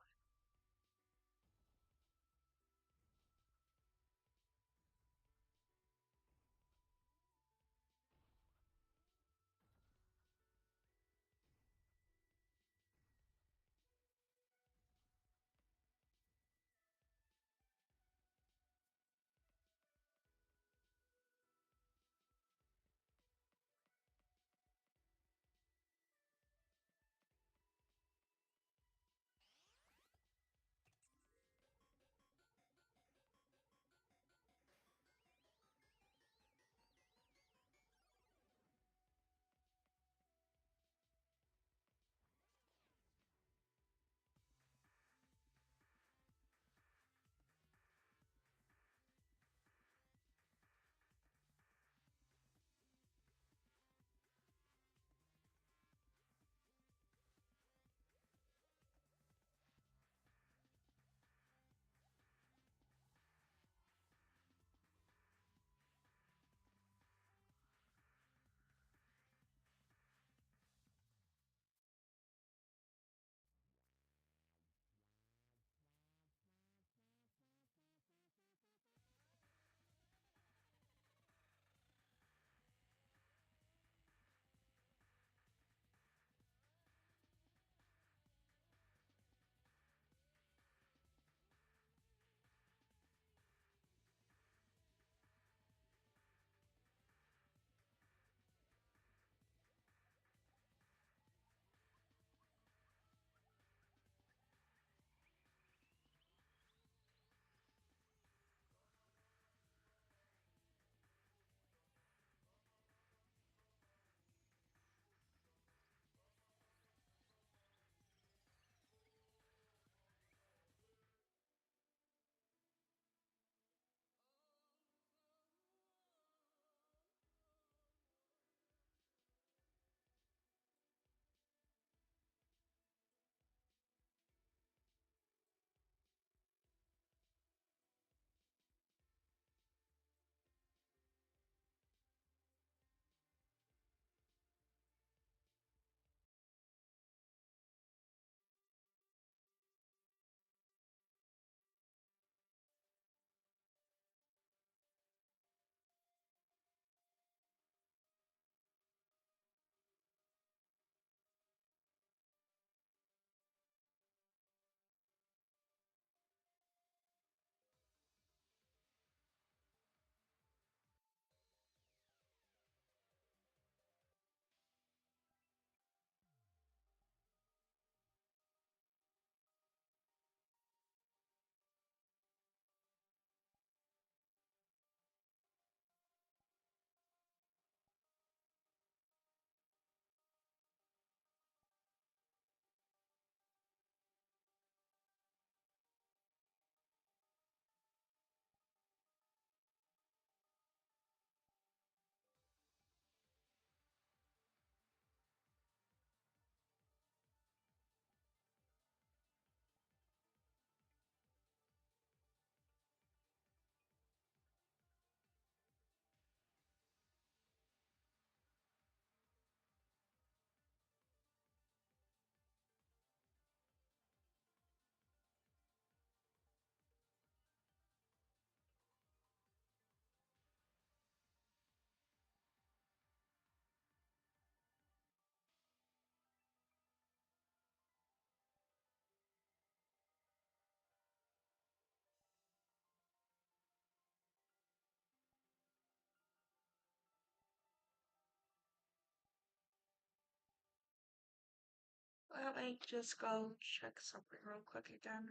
Let me just go check something real quick again.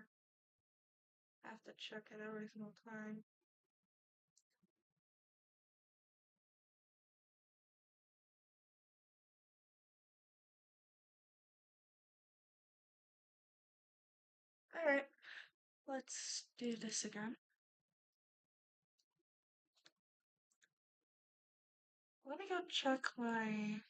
I have to check it every single time. Alright, Let's do this again. Let me go check my...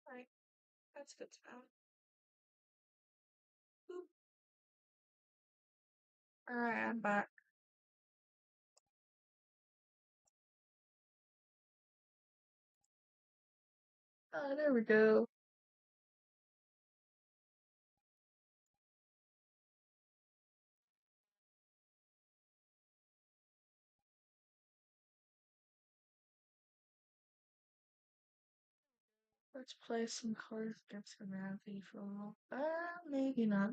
Right, that's good to know. Alright, I'm back. Oh, there we go. Let's play some Cards Against Humanity for a while. Maybe not.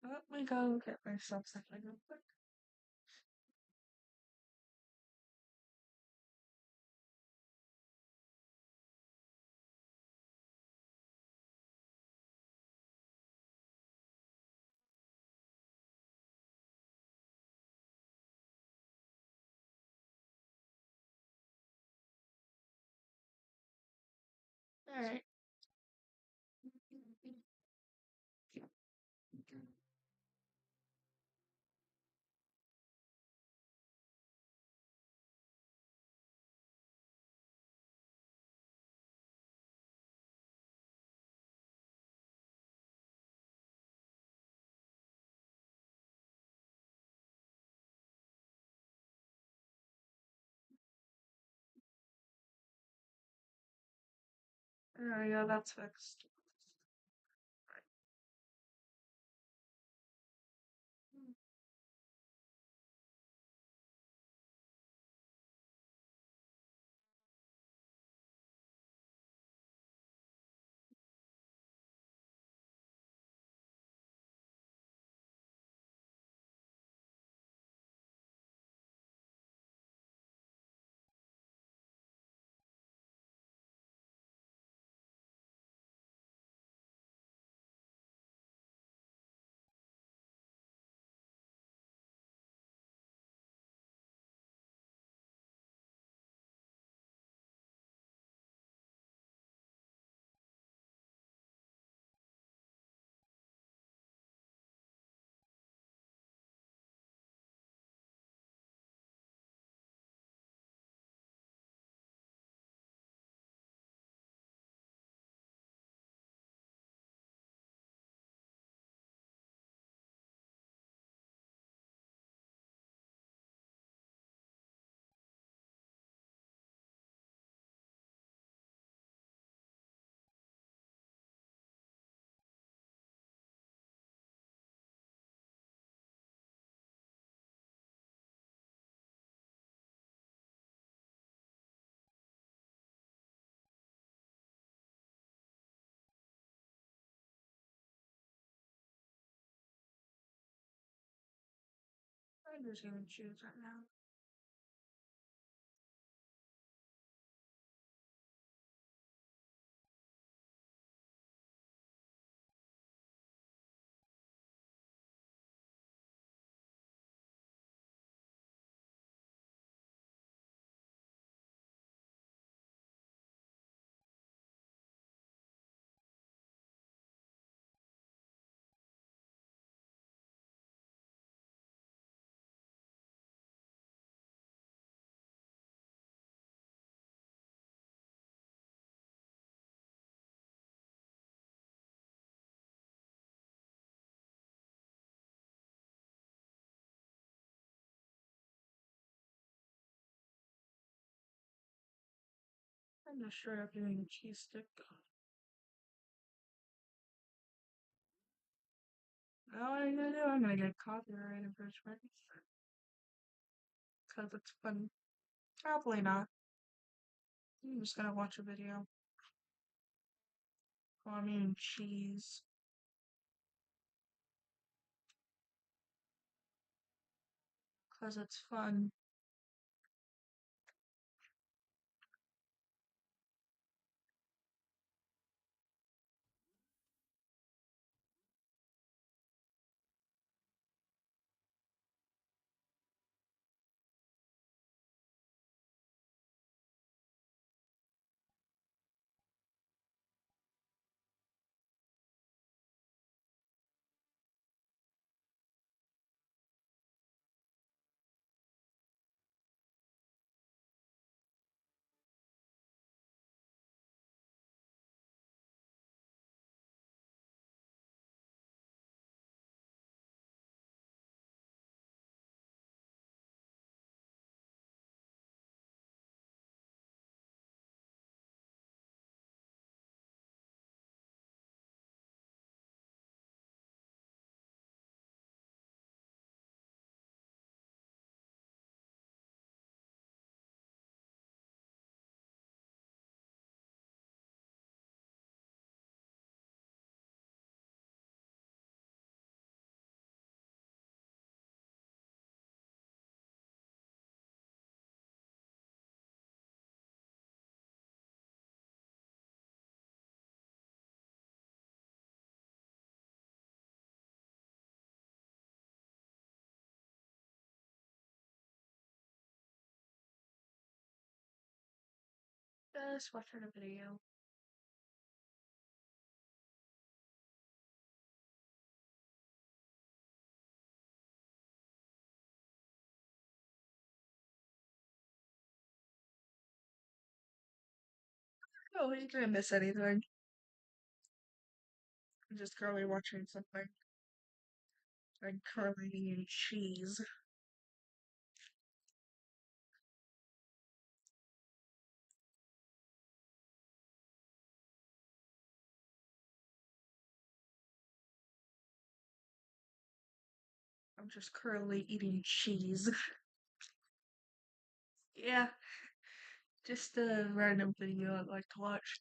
Let me go get myself something real quick. Alright. There we go, that's fixed. I'm just gonna choose right now. I'm just straight up doing cheese stick. Now what I'm gonna do, I'm gonna get copyrighted for this because it's fun. Probably not. I'm just gonna watch a video. Oh, I mean cheese. Because it's fun. Just watching a video. Oh, you didn't miss anything. I'm just currently watching something. I'm currently eating cheese. I'm just currently eating cheese. Yeah, just a random video I'd like to watch.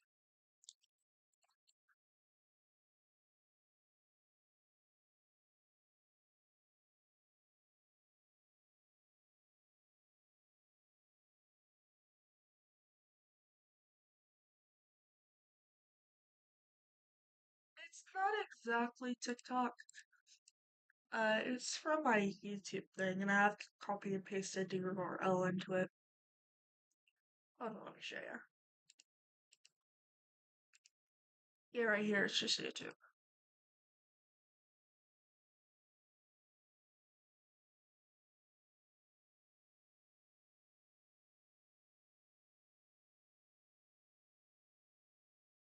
It's not exactly TikTok. It's from my YouTube thing, and I have to copy and paste a URL into it. Hold on, let me show you. Yeah, right here, it's just YouTube.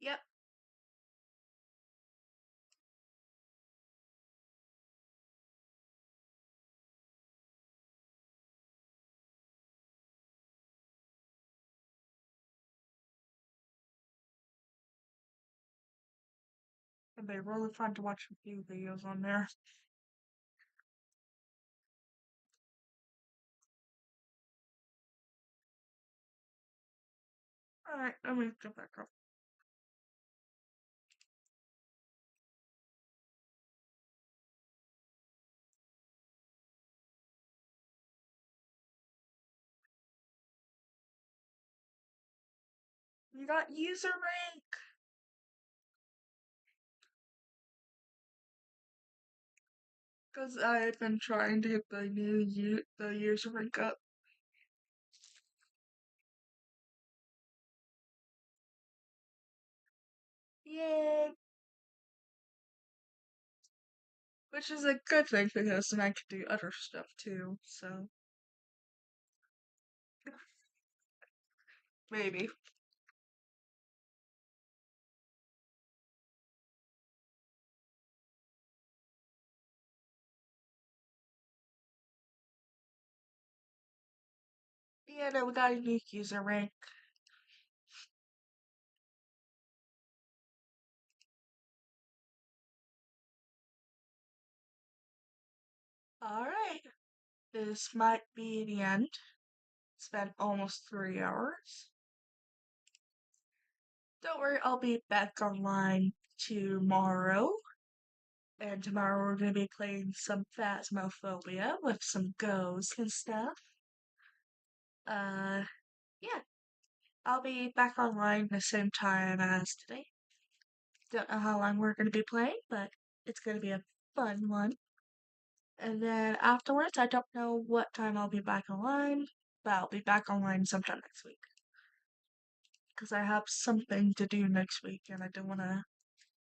Yep. And they're really fun to watch a few videos on there. Alright, let me get back up. You got user rank! Because I've been trying to get the user rank up. Yay! Which is a good thing because then I can do other stuff too, so. Maybe. Yeah, no, we got a unique user rank. Alright, this might be the end. It's been almost 3 hours. Don't worry, I'll be back online tomorrow. And tomorrow we're gonna be playing some Phasmophobia with some ghosts and stuff. Yeah. I'll be back online the same time as today. Don't know how long we're gonna be playing, but it's gonna be a fun one. And then afterwards, I don't know what time I'll be back online, but I'll be back online sometime next week. Because I have something to do next week, and I don't want to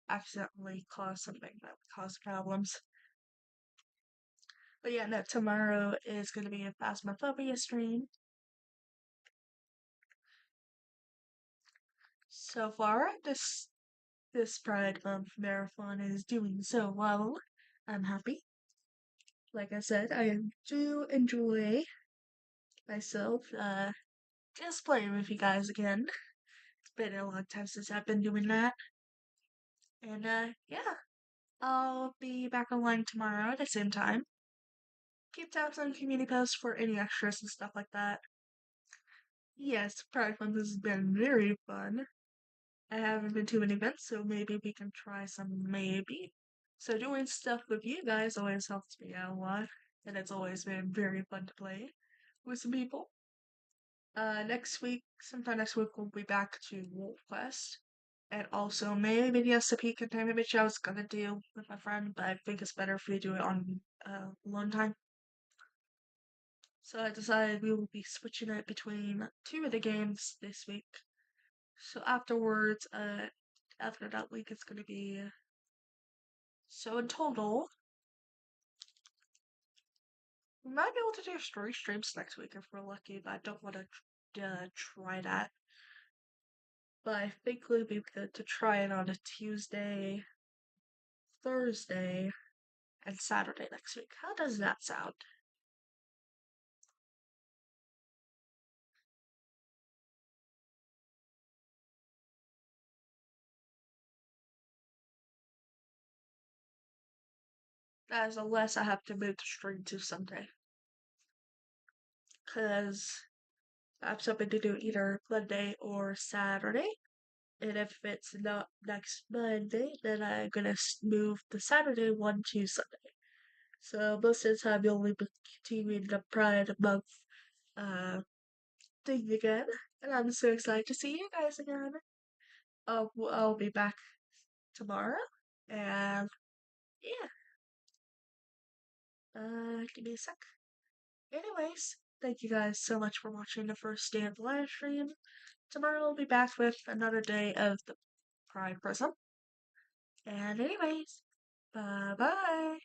accidentally cause something that would cause problems. But yeah, no, tomorrow is going to be a Phasmophobia stream. So far, this Pride Month marathon is doing so well. I'm happy. Like I said, I do enjoy myself just playing with you guys again. It's been a long time since I've been doing that. And yeah, I'll be back online tomorrow at the same time. Keep tabs on community posts for any extras and stuff like that. Yes, Pride Month has been very fun. I haven't been to many events, so maybe we can try some, maybe. So doing stuff with you guys always helps me out a lot, and it's always been very fun to play with some people. Next week, sometime next week, we'll be back to Wolf Quest. And also, maybe the SCP containment which I was gonna do with my friend, but I think it's better if we do it on alone time. So I decided we will be switching it between two of the games this week. So afterwards, after that week, it's gonna be. So in total, we might be able to do 3 streams next week if we're lucky, but I don't want to try that. But I think we'll be good to try it on a Tuesday, Thursday, and Saturday next week. How does that sound? As unless I have to move the stream to Sunday. Because I have something to do either Monday or Saturday. And if it's not next Monday, then I'm gonna move the Saturday one to Sunday. So most of the time you'll only be continuing the Pride Month thing again. And I'm so excited to see you guys again. I'll be back tomorrow. And yeah. Give me a sec. Anyways, thank you guys so much for watching the first day of the live stream. Tomorrow we'll be back with another day of the Pride Prism. And anyways, bye bye.